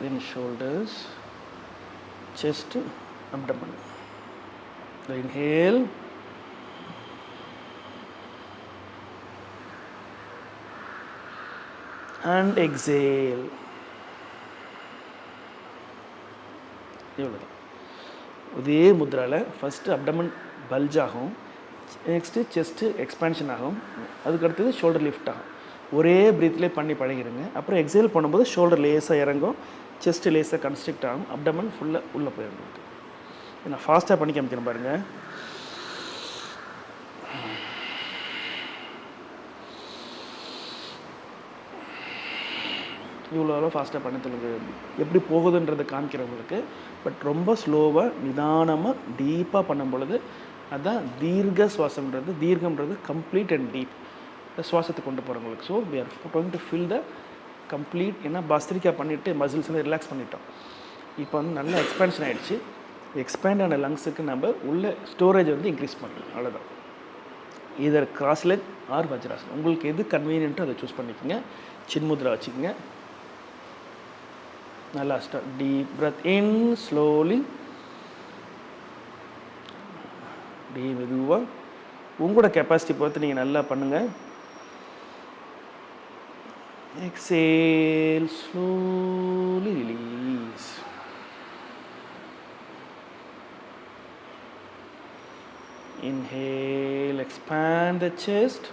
then shoulders, chest, abdomen. Inhale, and exhale. இவ்வளோதான். இதே முத்ராவில் ஃபஸ்ட்டு அப்டமன் பல்ஜ் ஆகும், நெக்ஸ்ட்டு செஸ்ட்டு எக்ஸ்பேன்ஷன் ஆகும், அதுக்கடுத்தது ஷோல்டர் லிஃப்ட் ஆகும். ஒரே ப்ரீத்லேயே பண்ணி பழகிடுங்க. அப்புறம் எக்ஸேல் பண்ணும்போது ஷோல்டர் லேஸாக இறங்கும், செஸ்ட்டு லேஸாக கன்ஸ்ட்ரிக்ட் ஆகும், அப்டமன் ஃபுல்லாக உள்ளே போயிடும். நான் ஃபாஸ்ட்டாக பண்ணி காமிக்கிறேன் பாருங்கள். இவ்வளோ ஃபாஸ்ட்டாக பண்ணத்துக்கு எப்படி போகுதுன்றதை காமிக்கிறவங்களுக்கு. பட் ரொம்ப ஸ்லோவாக நிதானமாக டீப்பாக பண்ணும் பொழுது அதுதான் தீர்க்க சுவாசம்ன்றது. தீர்க்கம்ன்றது கம்ப்ளீட் அண்ட் டீப் சுவாசத்தை கொண்டு போகிறவங்களுக்கு. So we are going to fill the complete. ஏன்னா பஸ்திரிக்கா பண்ணிவிட்டு மசில்ஸ் எல்லாம் ரிலாக்ஸ் பண்ணிட்டோம். இப்போ வந்து நல்லா எக்ஸ்பேன்ஷன் ஆகிடுச்சு. எக்ஸ்பேண்ட் ஆன லங்ஸுக்கு நம்ம உள்ள ஸ்டோரேஜ் வந்து இன்க்ரீஸ் பண்ணலாம். அவ்வளோதான். இதர் கிராஸ் லெக் ஆர் வஜ்ராசன், உங்களுக்கு எது கன்வீனியன்ட்டோ அதை சூஸ் பண்ணிக்கோங்க. சின்முத்ரா வச்சுக்கோங்க. நல்லா டீப் பிரத் இன் ஸ்லோலி, மெதுவாக உங்களோட கெப்பாசிட்டி பொறுத்து நீங்கள் நல்லா பண்ணுங்கள். Exhale slowly release. Inhale, expand the chest.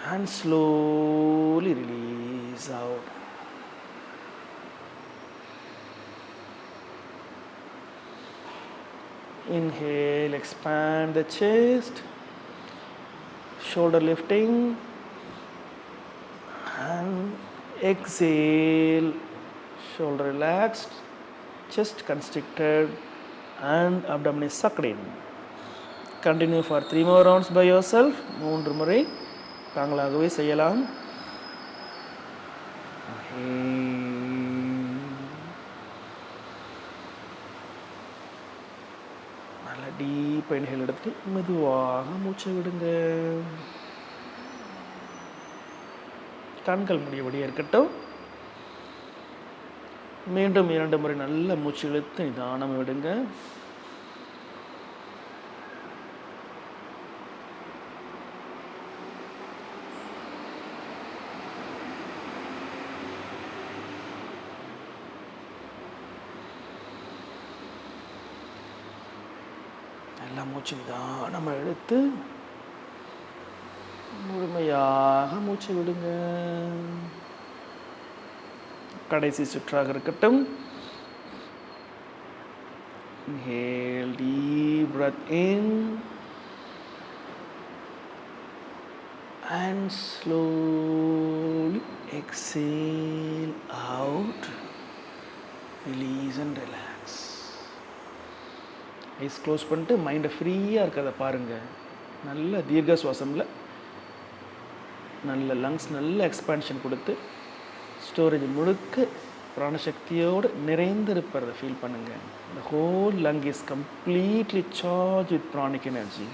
And slowly release out. Inhale, expand the chest, shoulder lifting, and exhale, shoulder relaxed, chest constricted, and abdomen is sucked in. Continue for 3 more rounds by yourself. 3 முறை தாங்களாகவே செய்யலாம். நல்லா deep inhale எடுத்து மெதுவாக மூச்சை விடுங்க. கண்கள் முடியபடியே இருக்கட்டும். மீண்டும் 2 முறை நல்ல மூச்சு இழுத்து நிதானம் விடுங்க. நல்லா மூச்சு நிதானம் எடுத்து முழுமையாக மூச்சு விடுங்க. கடைசி சுற்றாக இருக்கட்டும். Inhale, deep breath in and slowly exhale out. Release and relax. Ice close பண்ணிட்டு மைண்டை ஃப்ரீயாக இருக்கிறத பாருங்கள். நல்ல தீர்க்க சுவாசமில் நல்ல லங்ஸ் நல்ல எக்ஸ்பேன்ஷன் கொடுத்து ஸ்டோரேஜ் முழுக்க பிராணசக்தியோடு நிறைந்திருப்பதை ஃபீல் பண்ணுங்கள். The whole lung is completely charged with pranic energy.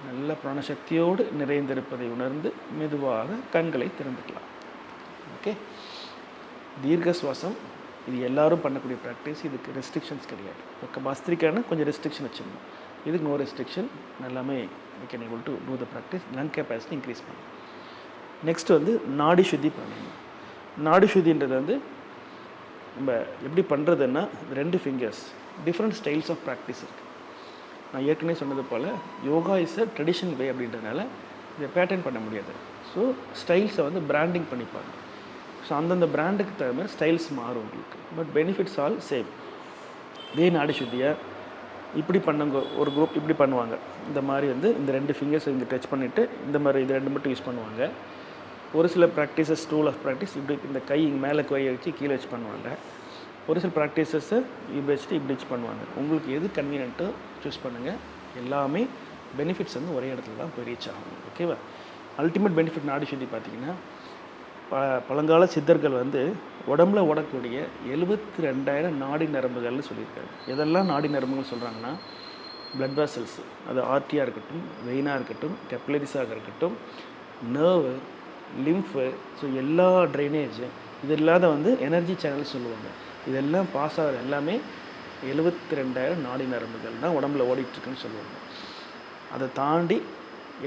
நல்ல பிராணசக்தியோடு நிறைந்திருப்பதை உணர்ந்து மெதுவாக கண்களை திறந்துக்கலாம். ஓகே, தீர்க்க சுவாசம் இது எல்லாரும் பண்ணக்கூடிய ப்ராக்டிஸ். இதுக்கு ரெஸ்ட்ரிக்ஷன்ஸ் கிடையாது. இப்போ பஸ்திரிக்கான கொஞ்சம் ரெஸ்ட்ரிக்ஷன் வச்சுருந்தோம். இதுக்கு நோ ரெஸ்ட்ரிக்ஷன். எல்லாமே we can able to do the practice. Lung capacity increase பண்ணும். நெக்ஸ்ட் வந்து நாடி சுத்தி பண்ணணும். நாடி சுத்தின்றது வந்து நம்ம எப்படி பண்ணுறதுன்னா 2 fingers different styles of practice இருக்குது. நான் ஏற்கனவே சொன்னது போல் yoga is a traditional way அப்படின்றதுனால இதை பேட்டர்ன் பண்ண முடியாது. ஸோ ஸ்டைல்ஸை வந்து பிராண்டிங் பண்ணிப்பாங்க. ஸோ அந்தந்த பிராண்டுக்கு தகுந்த மாதிரி ஸ்டைல்ஸ் மாறும் உங்களுக்கு. But benefits all same. இதே நாடி சுத்தியை இப்படி பண்ணுங்க. ஒரு குரூப் இப்படி பண்ணுவாங்க. இந்த மாதிரி வந்து இந்த 2 ஃபிங்கர்ஸ் இங்கே டச் பண்ணிவிட்டு இந்த மாதிரி இது 2 மட்டும் யூஸ் பண்ணுவாங்க. ஒரு சில ப்ராக்டிசஸ் டூல் ஆஃப் ப்ராக்டிஸ் இப்படி இந்த கை இங்கே மேலே கையை வச்சு கீழே வச்சு பண்ணுவாங்க. ஒரு சில ப்ராக்டிசஸை இப்படி வச்சுட்டு இப்படி வச்சு பண்ணுவாங்க. உங்களுக்கு எது கன்வீனியன்ட்டோ சூஸ் பண்ணுங்கள். எல்லாமே பெனிஃபிட்ஸ் வந்து ஒரே இடத்துல தான் போய் ரீச் ஆகும். ஓகேவா? அல்டிமேட் பெனிஃபிட் நாடி சுத்தி பார்த்திங்கன்னா பழங்கால சித்தர்கள் வந்து உடம்புல ஓடக்கூடிய 72,000 நாடி நரம்புகள்னு சொல்லியிருக்காங்க. எதெல்லாம் நாடி நரம்புகள் சொல்கிறாங்கன்னா பிளட் வெசல்ஸ், அது ஆர்டியாக இருக்கட்டும், வெயினாக இருக்கட்டும், கெப்லரிஸாக இருக்கட்டும், நர்வு, லிம்ஃபு, ஸோ எல்லா ட்ரைனேஜ் இது இல்லாத வந்து எனர்ஜி சேனல் சொல்லுவாங்க. இதெல்லாம் பாஸ் ஆகிற எல்லாமே 72,000 நாடி நரம்புகள் தான் உடம்புல ஓடிட்டுருக்குன்னு சொல்லுவாங்க. அதை தாண்டி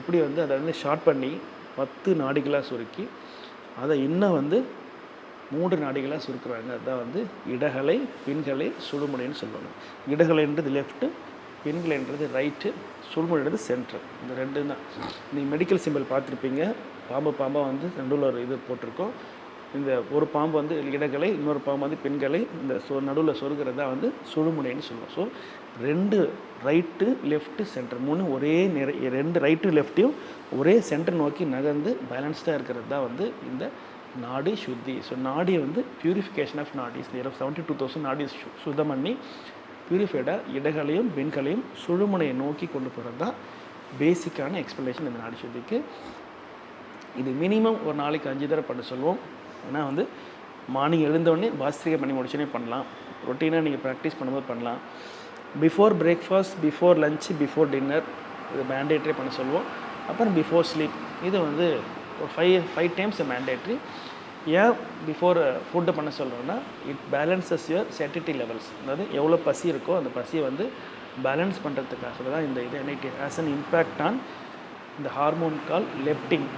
எப்படி வந்து அதை வந்து ஷார்ட் பண்ணி 10 நாடிகளாக சுருக்கி அதை இன்னும் வந்து 3 நாடிகளாக சுருக்குறாங்க. அதுதான் வந்து இடகலை, பின்கலை, சுழுமுனைன்னு சொல்லுவாங்க. இடகலைன்றது லெஃப்ட்டு, பின்கலைன்றது ரைட்டு, சுழுமுனைன்றது சென்ட்ரு. இந்த 2 தான். நீங்கள் மெடிக்கல் சிம்பிள் பார்த்துருப்பீங்க. பாம்பாக வந்து நடுவில் ஒரு இது போட்டிருக்கோம். இந்த ஒரு பாம்பு வந்து இடகலை, இன்னொரு பாம்பு வந்து பின்கலை, இந்த நடுவில் சொருகிறது தான் வந்து சுழுமுனைன்னு சொல்லுவோம். ஸோ 2 ரைட்டு, லெஃப்ட்டு, சென்டர் 3 ஒரே 2 ரைட்டு லெஃப்ட்டையும் ஒரே சென்டர் நோக்கி நகர்ந்து பேலன்ஸ்டாக இருக்கிறது தான் வந்து இந்த நாடி சுத்தி. ஸோ நாடியை வந்து பியூரிஃபிகேஷன் ஆஃப் நாடிஸ், 72,000 நாடிஸ் சுத்தம் பண்ணி பியூரிஃபைடாக இடகளையும் பெண்களையும் சுழுமுனையை நோக்கி கொண்டு போகிறது தான் பேசிக்கான எக்ஸ்பிளனேஷன் இந்த நாடி சுத்திக்கு. இது மினிமம் ஒரு நாளைக்கு 5 தடவை பண்ண சொல்லுவோம். ஏன்னா வந்து மார்னிங் எழுந்தோடனே பாஸ்திரிகை பண்ணி முடிச்சோடனே பண்ணலாம். ரொட்டீனாக நீங்கள் ப்ராக்டிஸ் பண்ணும்போது பண்ணலாம். Before breakfast, before lunch, before dinner இது மேண்டேட்ரி பண்ண சொல்லுவோம். அப்புறம் பிஃபோர் ஸ்லீப் இது வந்து ஒரு 5 டைம்ஸ் மேண்டேட்ரி. ஏன் பிஃபோர் ஃபுட்டு பண்ண சொல்கிறோன்னா, இட் பேலன்சஸ் யுவர் சேட்டிட்டி லெவல்ஸ். அதாவது எவ்வளோ பசி இருக்கோ அந்த பசியை வந்து பேலன்ஸ் பண்ணுறதுக்காக தான் இந்த இது it has an impact on இந்த ஹார்மோன் கால் லெப்டின்.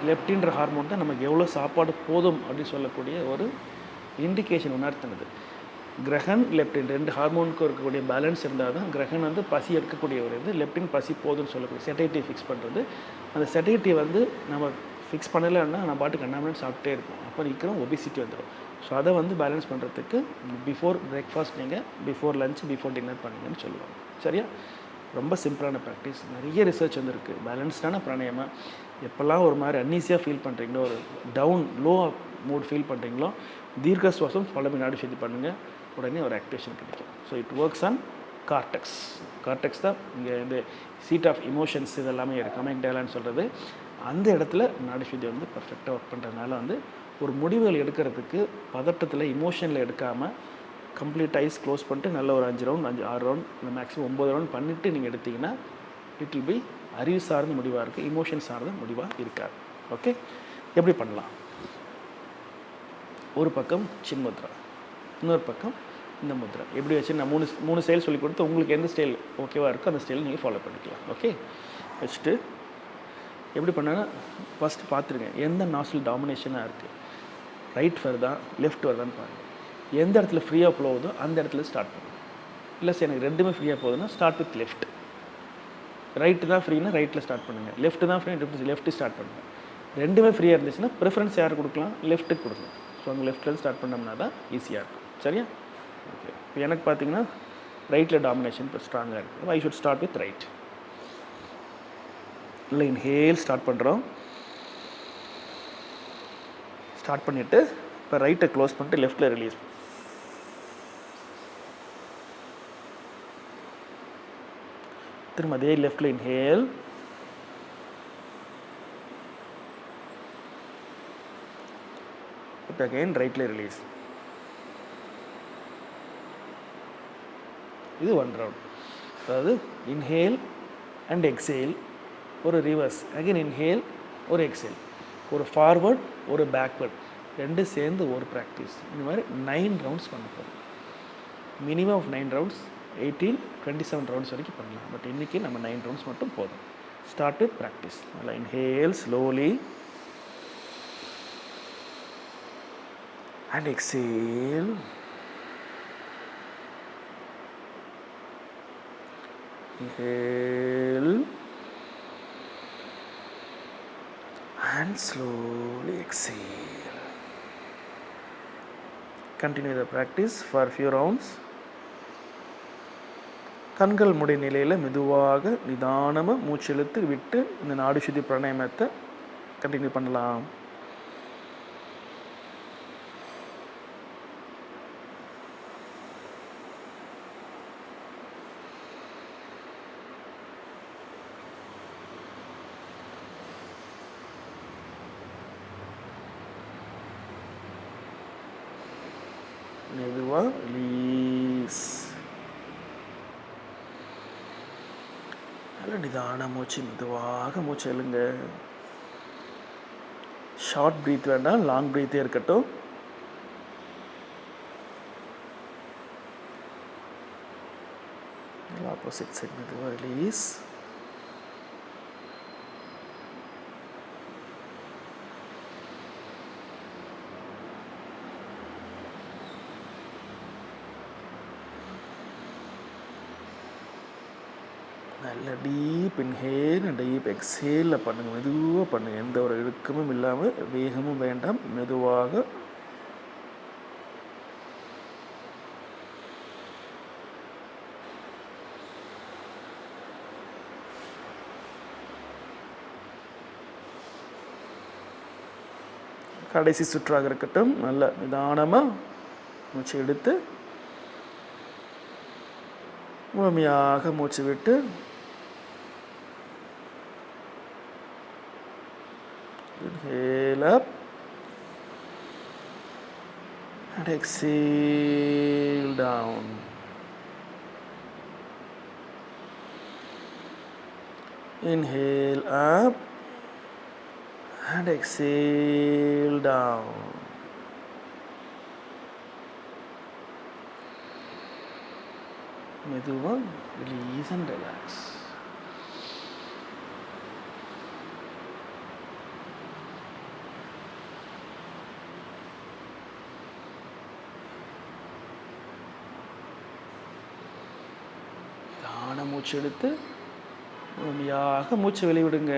லெப்டின்ற ஹார்மோன் தான் நமக்கு எவ்வளோ சாப்பாடு போதும் அப்படின்னு சொல்லக்கூடிய ஒரு இண்டிகேஷன் உணர்த்தினது. கிரகன், லெப்டின் 2 ஹார்மோனுக்கும் இருக்கக்கூடிய பேலன்ஸ் இருந்தால் தான் கிரகன் வந்து பசி எடுக்கக்கூடிய ஒரு இது, லெப்டின் பசி போதும்னு சொல்லக்கூடிய செட்டேட்டி ஃபிக்ஸ் பண்ணுறது. அந்த செட்டேட்டி வந்து நம்ம ஃபிக்ஸ் பண்ணலைன்னா நம்ம பாட்டுக்கு கண்ணாமன்னு சாப்பிட்டே இருப்போம். அப்போ நிற்கிறோம் ஒபிசிட்டி வந்துடும். ஸோ அதை வந்து பேலன்ஸ் பண்ணுறதுக்கு பிஃபோர் பிரேக்ஃபாஸ்ட் நீங்கள் பிஃபோர் லன்ச், பிஃபோர் டின்னர் பண்ணுங்கன்னு சொல்லுவாங்க. சரியா? ரொம்ப சிம்பிளான ப்ராக்டிஸ். நிறைய ரிசர்ச் வந்துருக்கு. பேலன்ஸ்டான பிராணாயாமம். எப்போல்லாம் ஒரு மாதிரி அன்னீஸியாக ஃபீல் பண்ணுறீங்களோ, ஒரு லோ மூட் ஃபீல் பண்ணுறீங்களோ, தீர்க்க சுவாசம் ஃபாலோ நாடி சுத்தி பண்ணுங்கள். உடனே ஒரு ஆக்டிவேஷன் கிடைக்கும். So it works on cortex. Cortex தான் இங்கே இந்த சீட் ஆஃப் இமோஷன்ஸ் இதெல்லாமே இருக்குது, அமெக்டாலான்னு சொல்கிறது. அந்த இடத்துல நாடி சுத்தி வந்து பர்ஃபெக்டாக ஒர்க் பண்ணுறதுனால வந்து ஒரு முடிவுகள் எடுக்கிறதுக்கு பதட்டத்தில் இமோஷனில் எடுக்காமல் கம்ப்ளீட் ஐஸ் க்ளோஸ் பண்ணிட்டு நல்ல ஒரு 5 ரவுண்ட் 6 ரவுண்ட் இல்லை மேக்ஸிமம் 9 ரவுண்ட் பண்ணிவிட்டு நீங்கள் எடுத்திங்கன்னா இட் வில் பி அறிவு சார்ந்த முடிவாக இருக்குது, இமோஷன் சார்ந்த முடிவாக இருக்காது. ஓகே, எப்படி பண்ணலாம்? ஒரு பக்கம் சின்முத்ரா, இன்னொரு பக்கம் இந்த முத்ரா. எப்படி வச்சு நான் 3 ஸ்டைல் சொல்லி கொடுத்து உங்களுக்கு எந்த ஸ்டைல் ஓகேவாக இருக்கோ அந்த ஸ்டைல் நீங்கள் ஃபாலோ பண்ணிக்கலாம். ஓகே, வச்சுட்டு எப்படி பண்ணால் ஃபஸ்ட்டு பார்த்துருங்க எந்த நாஸ்டில் டாமினேஷனாக இருக்குது. ரைட் வருதா லெஃப்ட் வருதான்னு பாருங்கள். எந்த இடத்துல ஃப்ரீயாக போகுதோ அந்த இடத்துல ஸ்டார்ட் பண்ணுங்கள். இல்லை சார் எனக்கு 2மே ஃப்ரீயாக போகுதுன்னா ஸ்டார்ட் வித் லெஃப்ட். ரைட்டு தான் ஃப்ரீனா ரைட்டில் ஸ்டார்ட் பண்ணுங்கள். லெஃப்ட்டு தான் ஃப்ரீ லெஃப்ட்டு ஸ்டார்ட் பண்ணுங்கள். 2மே ஃப்ரீயாக இருந்துச்சுன்னா ப்ரிஃபரன்ஸ் யார் கொடுக்கலாம்? லெஃப்ட்டுக்கு கொடுக்கலாம். ஸோ அங்கே லெஃப்ட்லேருந்து ஸ்டார்ட் பண்ணோம்னா தான் ஈஸியாக இருக்கும். சரியா? ஓகே, இப்போ எனக்கு பார்த்தீங்கன்னா ரைட்டில் டாமினேஷன் இப்போ ஸ்ட்ராங்காக இருக்குது. I should start with right. இல்லை இன்ஹேல் ஸ்டார்ட் பண்ணுறோம். ஸ்டார்ட் பண்ணிவிட்டு இப்போ ரைட்டை க்ளோஸ் பண்ணிட்டு லெஃப்ட்டில் ரிலீஸ். திரும்ப அதே லெஃப்ட்டில் இன்ஹேல். இப்போ அகைன் ரைட்டில் ரிலீஸ். இது 1 ரவுண்ட். அதாவது இன்ஹேல் அண்ட் எக்ஸேல், ஒரு ரிவர்ஸ், அகைன் இன்ஹேல், ஒரு எக்ஸேல், ஒரு ஃபார்வர்ட், ஒரு பேக்வர்ட், 2 சேர்ந்து ஒரு ப்ராக்டிஸ். இந்த மாதிரி 9 ரவுண்ட்ஸ் பண்ண போகிறோம். மினிமம் ஆஃப் 9 ரவுண்ட்ஸ், 18, 27 ரவுண்ட்ஸ் வரைக்கும் பண்ணலாம். பட் இன்றைக்கி நம்ம 9 ரவுண்ட்ஸ் மட்டும் போதும். Start with practice. நல்லா inhale slowly and exhale. Inhale and slowly exhale. Continue the practice for a few rounds. கண்கள் மூடிய நிலையில் மெதுவாக நிதானமாக மூச்சு இழுத்து விட்டு இந்த நாடி சுத்தி பிராணாயாமத்தை கண்டினியூ பண்ணலாம். மெதுவாக ரிலீஸ். நல்ல நிதான மூச்சு, மெதுவாக மூச்சு எழுங்க. ஷார்ட் ப்ரீத் வேண்டாம், லாங் ப்ரீத்தே இருக்கட்டும். ஆப்போசிட் சைட் மெதுவாக ரிலீஸ். நல்ல டீப் இன்ஹேல் டீப் எக்ஸேலில் பண்ணுங்கள். மெதுவாக பண்ணுங்கள். எந்த ஒரு இறுக்கமும் இல்லாமல், வேகமும் வேண்டாம், மெதுவாக. கடைசி சுற்றாக இருக்கட்டும். நல்ல நிதானமாக மூச்சு எடுத்து முழுமையாக மூச்சு விட்டு inhale up and exhale down. Inhale up and exhale down. மெதுவாக release and relax. தான மூச்சு எடுத்து முழுமையாக மூச்சு வெளிவிடுங்க.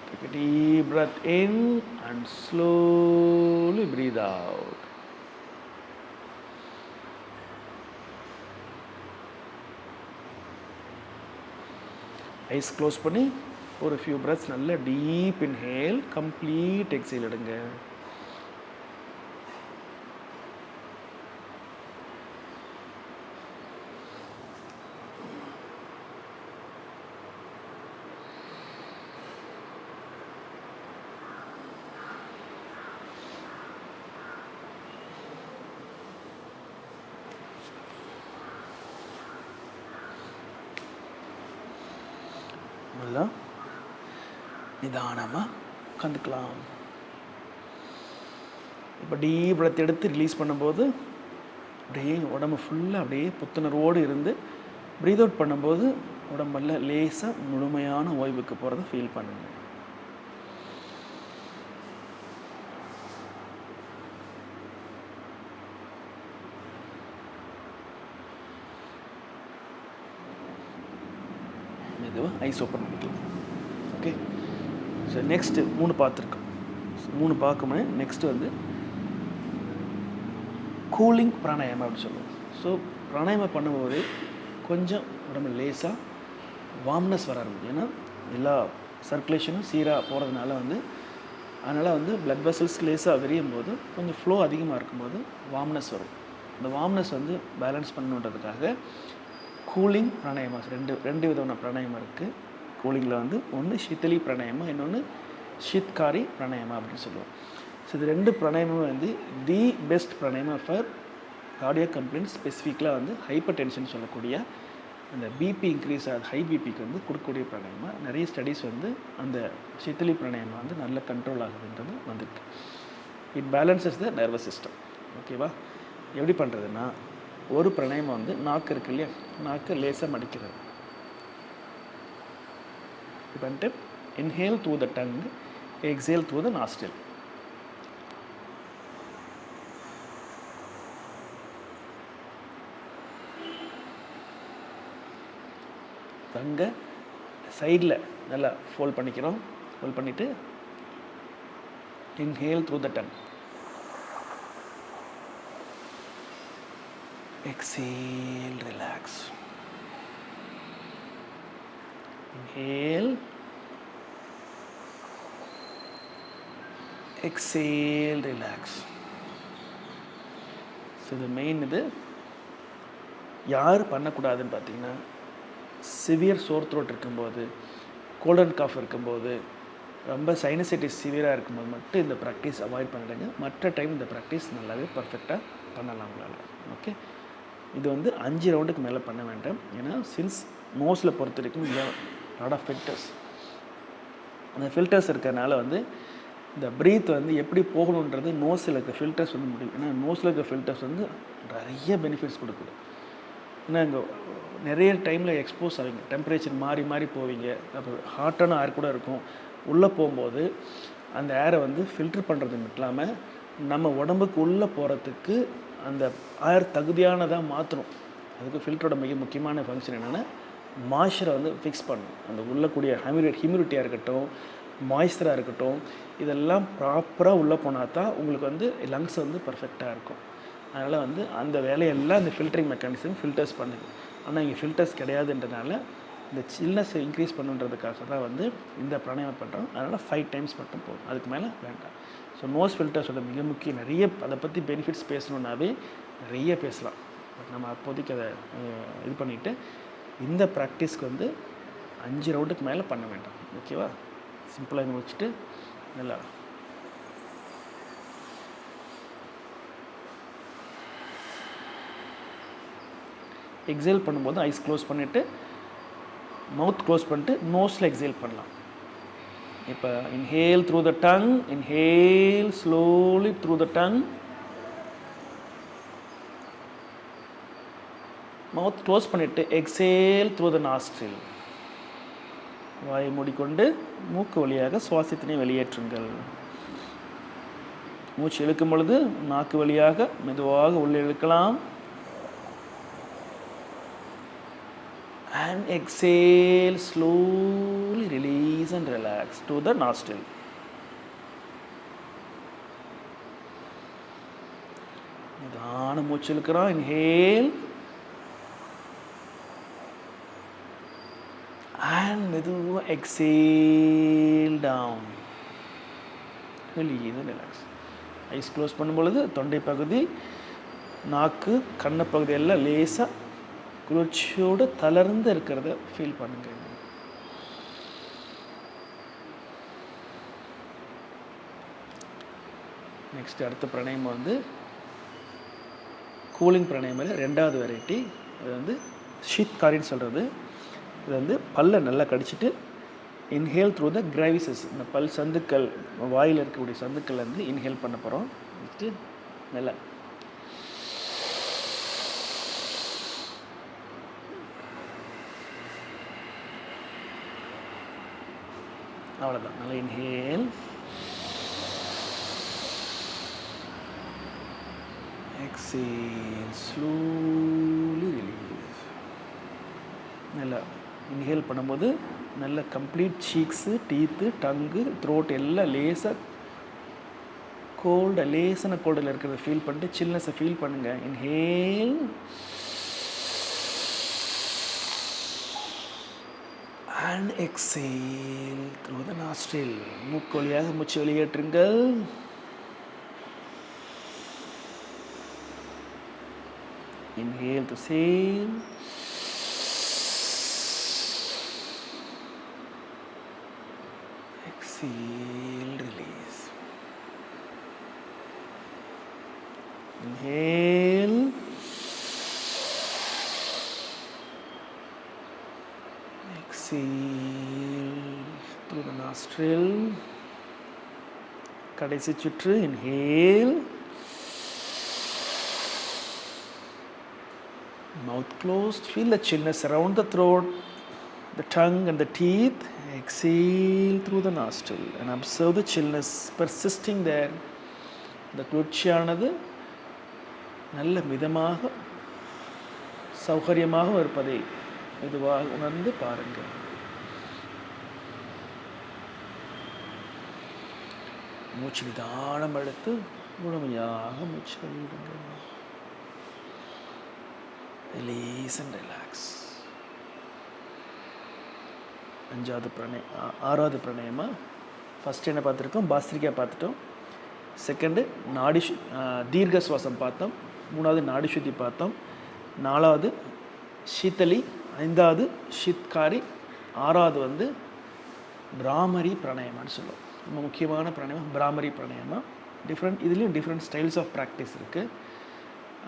Take a deep breath in and slowly breathe out. Ice close பண்ணி ஒரு ஃபியூ breaths நல்ல டீப் இன்ஹேல், கம்ப்ளீட் எக்ஸேல் எடுங்க. நல்லா நிதானமாக உட்காந்துக்கலாம். இப்போ டீப் பிரெத் எடுத்து ரிலீஸ் பண்ணும்போது அப்படியே உடம்பு ஃபுல்லாக அப்படியே புத்துணர்வோடு இருந்து ப்ரீத் அவுட் பண்ணும்போது உடம்பெல்லாம் லேசாக முழுமையான ஓய்வுக்கு போகிறத ஃபீல் பண்ணுங்கள். மெதுவாக ஐஸ் ஓப்பன் பண்ணிக்கலாம். ஓகே, ஸோ நெக்ஸ்ட்டு 3 பார்த்துருக்கோம். 3 பார்க்கும்போது நெக்ஸ்ட்டு வந்து கூலிங் பிராணாயாமம் அப்படின்னு சொல்லுவோம். ஸோ பிராணாயாமம் பண்ணும்போது கொஞ்சம் உடம்பு லேசாக வார்ம்னஸ் வர ஆரம்பிக்கும். ஏன்னா எல்லா சர்க்குலேஷனும் சீராக போகிறதுனால வந்து அதனால் வந்து பிளட் வெசல்ஸ் லேசாக விரியும் போது கொஞ்சம் ஃப்ளோ அதிகமாக இருக்கும்போது வார்ம்னஸ் வரும். இந்த வார்ம்னஸ் வந்து பேலன்ஸ் பண்ணணுன்றதுக்காக கூலிங் பிராணாயாமம் ரெண்டு விதமான பிராணாயாமம் இருக்குது. கூலிங்கில் வந்து ஒன்று ஷீத்தலி பிராணாயாமம், இன்னொன்று ஷீத்காரி பிராணாயாமம் அப்படின்னு சொல்லுவோம். ஸோ இது 2 பிராணாயாமம் வந்து தி பெஸ்ட் பிராணாயாமம் ஃபார் கார்டியாக் கம்ப்ளைண்ட்ஸ், ஸ்பெசிஃபிக்காக வந்து ஹைப்பர் டென்ஷன் சொல்லக்கூடிய அந்த பிபி இன்க்ரீஸ் ஆகுது, ஹை பிபிக்கு வந்து கொடுக்கக்கூடிய பிராணாயாமம். நிறைய ஸ்டடீஸ் வந்து அந்த ஷீத்தலி பிராணாயாமம் வந்து நல்ல கண்ட்ரோல் ஆகுதுன்றது வந்துருக்கு. It balances the nervous system. ஓகேவா? எப்படி பண்ணுறதுன்னா, ஒரு பிராணாயாமம் வந்து நாக்கு இருக்கு இல்லையா, நாக்கு லேசாக மடிக்கிறது. இது பண்ணிட்டு inhale through the tongue, exhale through the nostril. டங்கை சைடில் நல்லா ஃபோல்ட் பண்ணிக்கிறோம். ஃபோல்ட் பண்ணிவிட்டு inhale through the tongue, exhale, relax. Inhale, exhale, relax. So இது மெயின். இது யார் பண்ணக்கூடாதுன்னு பார்த்தீங்கன்னா, சிவியர் சோர் த்ரோட் இருக்கும்போது, கோல்ட் அண்ட் காஃப் இருக்கும்போது, ரொம்ப சைனசைட்டிஸ் சிவியராக இருக்கும்போது மட்டும் இந்த ப்ராக்டிஸ் அவாய்ட் பண்ணிடுங்க. மற்ற டைம் இந்த ப்ராக்டிஸ் நல்லாவே பர்ஃபெக்டாக பண்ணலாம் உங்களால். ஓகே, இது வந்து 5 ரவுண்டுக்கு மேலே பண்ண வேண்டாம். ஏன்னா சின்ஸ் நோஸில் பொறுத்த வரைக்கும் லாட் ஆஃப் ஃபில்டர்ஸ், அந்த ஃபில்டர்ஸ் இருக்கிறனால வந்து இந்த ப்ரீத் வந்து எப்படி போகணுன்றது நோஸில் இருக்க ஃபில்டர்ஸ் வந்து முடியும். ஏன்னா நோஸில் இருக்க ஃபில்டர்ஸ் வந்து நிறைய பெனிஃபிட்ஸ் கொடுக்குது. ஏன்னா இங்கே நிறைய டைமில் எக்ஸ்போஸ் ஆகுங்க, டெம்பரேச்சர் மாறி மாறி போவீங்க. அப்போ ஹாட்டான ஏர் கூட இருக்கும். உள்ளே போகும்போது அந்த ஏரை வந்து ஃபில்டர் பண்ணுறது மட்டும் இல்லாமல் நம்ம உடம்புக்கு உள்ளே போகிறதுக்கு அந்த ஏர் தகுதியானதாக மாற்றணும். அதுக்கு ஃபில்டரோட மிக முக்கியமான ஃபங்க்ஷன் என்னென்னா மாய்ஸ்சரை வந்து ஃபிக்ஸ் பண்ணணும். அந்த உள்ளக்கூடிய ஹியூமிடிட்டியாக இருக்கட்டும், மாய்ஸ்சராக இருக்கட்டும், இதெல்லாம் ப்ராப்பராக உள்ளே போனால் தான் உங்களுக்கு வந்து லங்ஸ் வந்து பர்ஃபெக்டாக இருக்கும். அதனால் வந்து அந்த வேலையெல்லாம் இந்த ஃபில்டரிங் மெக்கானிசம் ஃபில்டர்ஸ் பண்ணுது. ஆனால் இங்கே ஃபில்டர்ஸ் கிடையாதுன்றனால இந்த சில்னஸை இன்க்ரீஸ் பண்ணுன்றதுக்காக தான் வந்து இந்த பிராணாயாமம் பண்ணுறோம். அதனால் 5 டைம்ஸ் மட்டும் போதும், அதுக்கு மேலே வேண்டாம். ஸோ நோஸ் ஃபில்டர்ஸோட மிக முக்கிய நிறைய அதை பற்றி பெனிஃபிட்ஸ் பேசணுன்னாவே நிறைய பேசலாம். பட் நம்ம அப்போதைக்கு அதை இது பண்ணிவிட்டு இந்த ப்ராக்டிஸ்க்கு வந்து 5 ரவுண்டுக்கு மேலே பண்ண வேண்டாம். ஓகேவா? சிம்பிளாக முடிச்சுட்டு நல்லா எக்ஸேல் பண்ணும்போது ஐஸ் க்ளோஸ் பண்ணிவிட்டு மவுத் க்ளோஸ் பண்ணிட்டு நோஸில் எக்ஸேல் பண்ணலாம். இப்போ inhale through the tongue, inhale slowly through the tongue, mouth close பண்ணிவிட்டு எக்ஸேல் த்ரூ த நாஸ்ட்ரில். வாயை மூடிக்கொண்டு மூக்கு வழியாக சுவாசத்தினை வெளியேற்றுங்கள். மூச்சு இழுக்கும் பொழுது நாக்கு வழியாக மெதுவாக உள்ளே இழுக்கலாம். And exhale, slowly release and relax to the nostril. நிதான மூச்சு இழுக்கிறோம். Inhale and மெதுவா exhale down. Release and relax. Ice close பண்ணும் பொழுது தொண்டை பகுதி, நாக்கு, கண்ண பகுதி எல்லாம் லேசாக குளிர்ச்சியோடு தளர்ந்து இருக்கிறத ஃபீல் பண்ணுங்க. நெக்ஸ்ட் அடுத்த பிராணாயாமம் வந்து கூலிங் பிராணாயாமில் 2வது வெரைட்டி. இது வந்து ஷீத்காரின்னு சொல்கிறது. இது வந்து பல்லை நல்லா கடிச்சிட்டு இன்ஹேல் த்ரூ த கிராவிசஸ், இந்த பல் சந்துக்கள், வாயில் இருக்கக்கூடிய சந்துக்கள் வந்து இன்ஹேல் பண்ண போகிறோம். நெக்ஸ்ட்டு நல்லா அவ்வளோதான். நல்லா இன்ஹேல், எக்ஸேல், ஸ்லோலி ரிலீஸ். நல்லா இன்ஹேல் பண்ணும்போது நல்ல கம்ப்ளீட் சீக்ஸு, டீத்து, டங்கு, த்ரோட் எல்லாம் லேசாக லேசான கோல்டில் இருக்கிறத ஃபீல் பண்ணிட்டு சில்னஸை ஃபீல் பண்ணுங்கள். Inhale and exhale through the nostril. மூக்கு வழியாக மூச்சு வெளியேற்றுங்கள். Inhale to sail. Exhale, release. Inhale. Exhale through the nostril. கடைசி சுற்று. Inhale. Mouth closed. Feel the chillness around the throat, the tongue and the teeth. Exhale through the nostril and observe the chillness persisting there. இந்த குளிர்ச்சியானது நல்ல மிதமாக சௌகரியமாக இருப்பதை மெதுவாக உணர்ந்து பாருங்கள். மூச்சு நிதானம் எடுத்து முழுமையாக மூச்சு வெளியிடுங்கள். Release and relax. 6வது பிராணாயாமம். ஃபஸ்ட்டு என்ன பார்த்துருக்கோம்? பாஸ்திரிகா பார்த்துட்டோம். செகண்டு தீர்க்க சுவாசம் பார்த்தோம். 3வது நாடி சுத்தி பார்த்தோம். 4வது சீத்தலி. 5வது ஷீத்காரி. 6வது வந்து பிராமரி பிராணாயாமம்னு சொல்லுவோம். ரொம்ப முக்கியமான பிராணாயாமம் பிராமரி பிராணாயாமம். இதுலேயும் டிஃப்ரெண்ட் ஸ்டைல்ஸ் ஆஃப் ப்ராக்டிஸ் இருக்குது.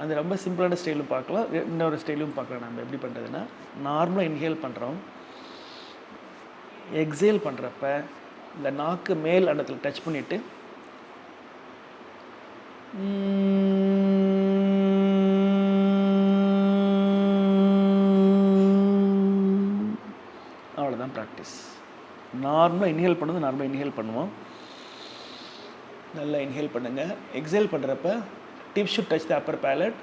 அது ரொம்ப சிம்பிளான ஸ்டைலும் பார்க்கலாம், இன்னொரு ஸ்டைலும் பார்க்கலாம். நம்ம எப்படி பண்ணுறதுன்னா, நார்மலாக இன்ஹேல் பண்ணுறோம். எக்ஸேல் பண்ணுறப்ப இந்த நாக்கு மேல் அண்டத்தில் டச் பண்ணிவிட்டு அவ்வளோதான் ப்ராக்டிஸ். நார்மலாக இன்ஹேல் பண்ணது நார்மலாக இன்ஹேல் பண்ணுவோம். நல்லா இன்ஹேல் பண்ணுங்கள். எக்ஸேல் பண்ணுறப்ப Tips should touch the upper palate.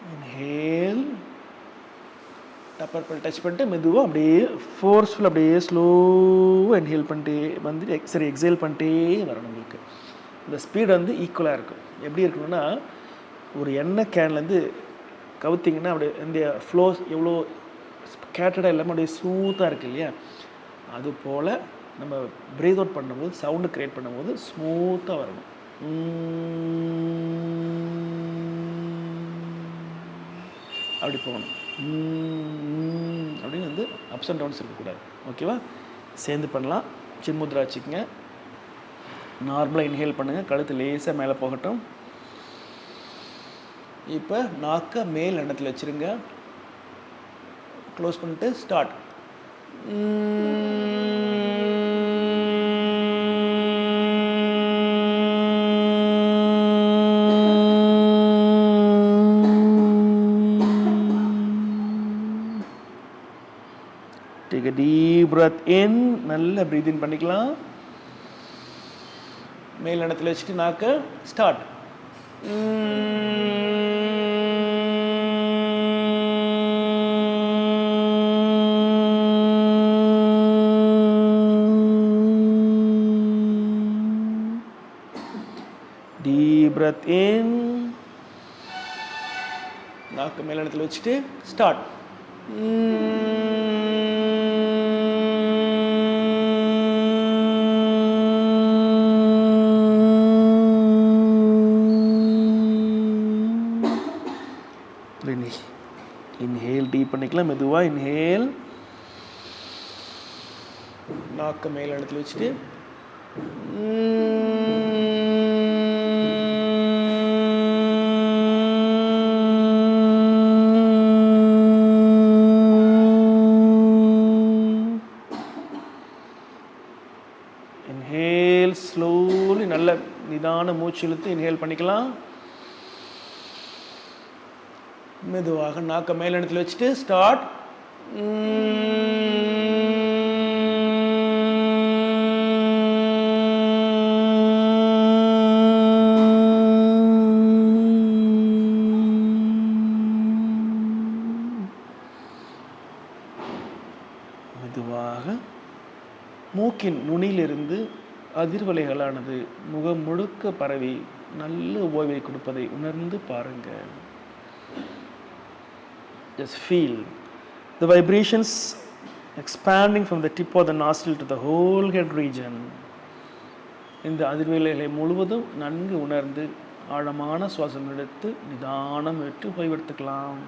Inhale. Upper palate touch பண்ணிட்டு மெதுவாக அப்படியே ஃபோர்ஸ்ஃபுல் அப்படியே ஸ்லோவாக இன்ஹேல் பண்ணிட்டே வந்து எக்ஸேல் பண்ணிட்டே வரணும். உங்களுக்கு இந்த ஸ்பீடு வந்து ஈக்குவலாக இருக்கும். எப்படி இருக்கணும்னா ஒரு எண்ணெய் கேன்லேருந்து கவுத்திங்கன்னா அப்படியே இந்த ஃப்ளோஸ் எவ்வளோ ஸ்கேட்டர்டாக இல்லாமல் அப்படியே ஸ்மூத்தாக இருக்குது இல்லையா, அது போல் நம்ம ப்ரீத் அவுட் பண்ணும்போது சவுண்டு க்ரியேட் பண்ணும்போது ஸ்மூத்தாக வரணும். அப்படி போகணும். அப்படின்னு வந்து அப்ஸ் அண்ட் டவுன்ஸ் இருக்கக்கூடாது. ஓகேவா? சேர்ந்து பண்ணலாம். சின்முத்ரா வச்சுக்கோங்க. நார்மலாக இன்ஹேல் பண்ணுங்கள். கழுத்து லேசாக மேலே போகட்டும். இப்போ நாக்கை மேல் எண்ணத்தில் வச்சுருங்க. க்ளோஸ் பண்ணிட்டு start. Take a deep breath in. நல்லா breathe in பண்ணிக்கலாம். மேல் எண்ணத்தில் வச்சுட்டு நாக்கை ஸ்டார்ட். Deep breath in. நாக்கு மேல் எண்ணத்தில் வச்சுட்டு ஸ்டார்ட். இன்ஹேல் டீப் பண்ணிக்கலாம். மெதுவாக இன்ஹேல். நாக்கு மேல் எண்ணத்தில் வச்சுட்டு இன்ஹேல். ஸ்லோலி நல்ல நிதான மூச்சு இழுத்து இன்ஹேல் பண்ணிக்கலாம். மெதுவாக நாக்க மேல் எண்ணத்தில் வச்சுட்டு ஸ்டார்ட். மெதுவாக மூக்கின் நுனியிலிருந்து அதிர்வலைகளானது முகம் முழுக்க பரவி நல்ல ஓய்வை கொடுப்பதை உணர்ந்து பாருங்கள். Just feel the vibrations expanding from the tip of the nostril to the whole head region. இந்த அதிர்வலைகளை முழுவதும் நன்கு உணர்ந்து ஆழமான சுவாசம் எடுத்து நிதானம் விட்டு ஓய்வெடுத்துக்கலாம்.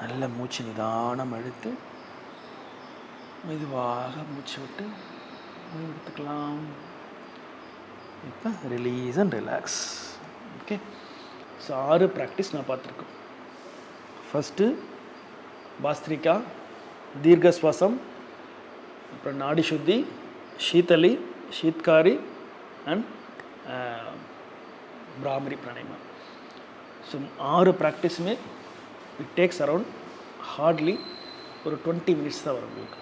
நல்ல மூச்சு நிதானம் எடுத்து மெதுவாக மூச்சு விட்டு எடுத்துக்கலாம். இப்போ release and relax. Okay. So 6 practice நான் பார்த்துருக்கோம். ஃபஸ்ட்டு பாஸ்திரிகா, தீர்க்க சுவாசம், அப்புறம் நாடி சுத்தி, ஷீதலி, ஷீத்காரி அண்ட் பிராமரி பிராணாயாமா. ஸோ 6 ப்ராக்டிஸுமே இட் டேக்ஸ் அரவுண்ட் ஹார்ட்லி ஒரு 20 மினிட்ஸ் தான் வரும் உங்களுக்கு.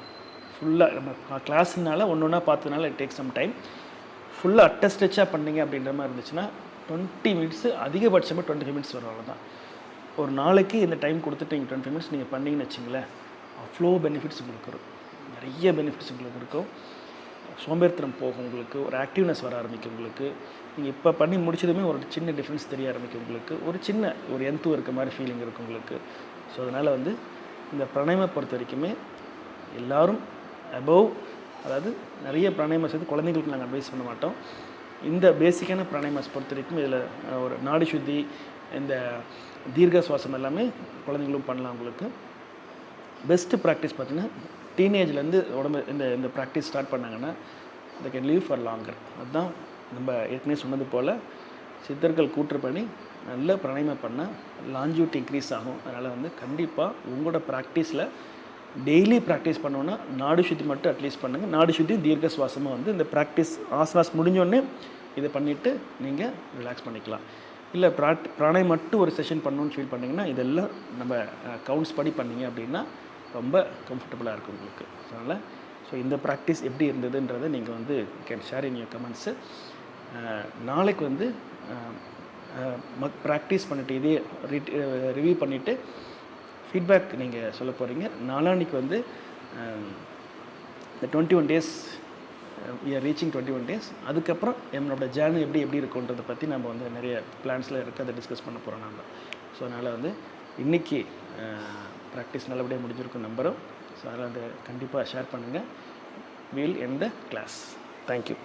ஃபுல்லாக நம்ம கிளாஸ்னால ஒன்று ஒன்றா பார்த்ததுனால இட் டேக்ஸ் சம் டைம். ஃபுல்லாக அட்டஸ்டச்சாக பண்ணிங்க அப்படின்ற மாதிரி இருந்துச்சுன்னா 20 மினிட்ஸு, அதிகபட்சமாக 25 மினிட்ஸ் வரும். அவ்வளோதான். ஒரு நாளைக்கு இந்த டைம் கொடுத்துட்டு நீங்கள் 25 மினிட்ஸ் நீங்கள் பண்ணிங்கன்னு வச்சிங்களேன், அவ்வளோ பெனிஃபிட்ஸ் உங்களுக்கு இருக்கும். நிறைய பெனிஃபிட்ஸ் உங்களுக்கு இருக்கும். சோம்பேறித்தனம் போகும் உங்களுக்கு, ஒரு ஆக்டிவ்னஸ் வர ஆரம்பிக்கும் உங்களுக்கு. நீங்கள் இப்போ பண்ணி முடிச்சதுமே ஒரு சின்ன டிஃப்ரென்ஸ் தெரிய ஆரம்பிக்கும் உங்களுக்கு. ஒரு சின்ன ஒரு எந்தூ இருக்க மாதிரி ஃபீலிங் இருக்கும் உங்களுக்கு. ஸோ அதனால் வந்து இந்த பிராணாயாமை பொறுத்த வரைக்குமே எல்லோரும் அபவ், அதாவது நிறைய பிராணாயாமஸ் வந்து குழந்தைங்களுக்கு நாங்கள் அட்வைஸ் பண்ண மாட்டோம். இந்த பேசிக்கான பிராணாயாமஸ் பொறுத்த வரைக்கும் இதில் ஒரு நாடி சுத்தி, இந்த தீர்க்க சுவாசம் எல்லாமே குழந்தைங்களும் பண்ணலாம். உங்களுக்கு பெஸ்ட்டு ப்ராக்டிஸ் பார்த்திங்கன்னா டீனேஜ்லேருந்து உடம்பு இந்த ப்ராக்டிஸ் ஸ்டார்ட் பண்ணாங்கன்னா they can live for longer. அதுதான் நம்ம ஏற்கனவே சொன்னது போல் சித்தர்கள் கூற்றுப்படி நல்ல பிராணாயாமம் பண்ணால் லாஞ்சிவிட்டி இன்க்ரீஸ் ஆகும். அதனால் வந்து கண்டிப்பாக உங்களோட ப்ராக்டிஸில் டெய்லி ப்ராக்டிஸ் பண்ணோன்னா நாடி சுத்தி மட்டும் அட்லீஸ்ட் பண்ணுங்கள். நாடி சுத்தி தீர்க்க சுவாசமாக வந்து இந்த ப்ராக்டிஸ் ஆசனாஸ் முடிஞ்சோடனே இதை பண்ணிவிட்டு நீங்கள் ரிலாக்ஸ் பண்ணிக்கலாம். இல்லை பிராணாயம் மட்டும் ஒரு செஷன் பண்ணணுன்னு ஃபீல் பண்ணிங்கன்னா இதெல்லாம் நம்ம கவுண்ட்ஸ் படி பண்ணிங்க அப்படின்னா ரொம்ப கம்ஃபர்டபுளாக இருக்கும் உங்களுக்கு. அதனால் இந்த ப்ராக்டிஸ் எப்படி இருந்ததுன்றதை நீங்கள் வந்து can share in your comments. நாளைக்கு வந்து ப்ராக்டிஸ் பண்ணிவிட்டு இதே ரிவ்யூ பண்ணிவிட்டு ஃபீட்பேக் நீங்கள் சொல்ல போகிறீங்க. நாளான்னைக்கு வந்து இந்த 21 days we are reaching 21 days. அதுக்கப்புறம் நம்மளோட ஜேர்னி எப்படி இருக்குன்றதை பற்றி நம்ம வந்து நிறைய பிளான்ஸில் இருக்குது, அதை டிஸ்கஸ் பண்ண போகிறோம் நம்ம. ஸோ அதனால் வந்து இன்றைக்கி ப்ராக்டிஸ் நல்லபடியாக முடிஞ்சிருக்கும் நம்புகிறோம். ஸோ அதனால் வந்து கண்டிப்பாக ஷேர் பண்ணுங்கள். We'll end the class. Thank you.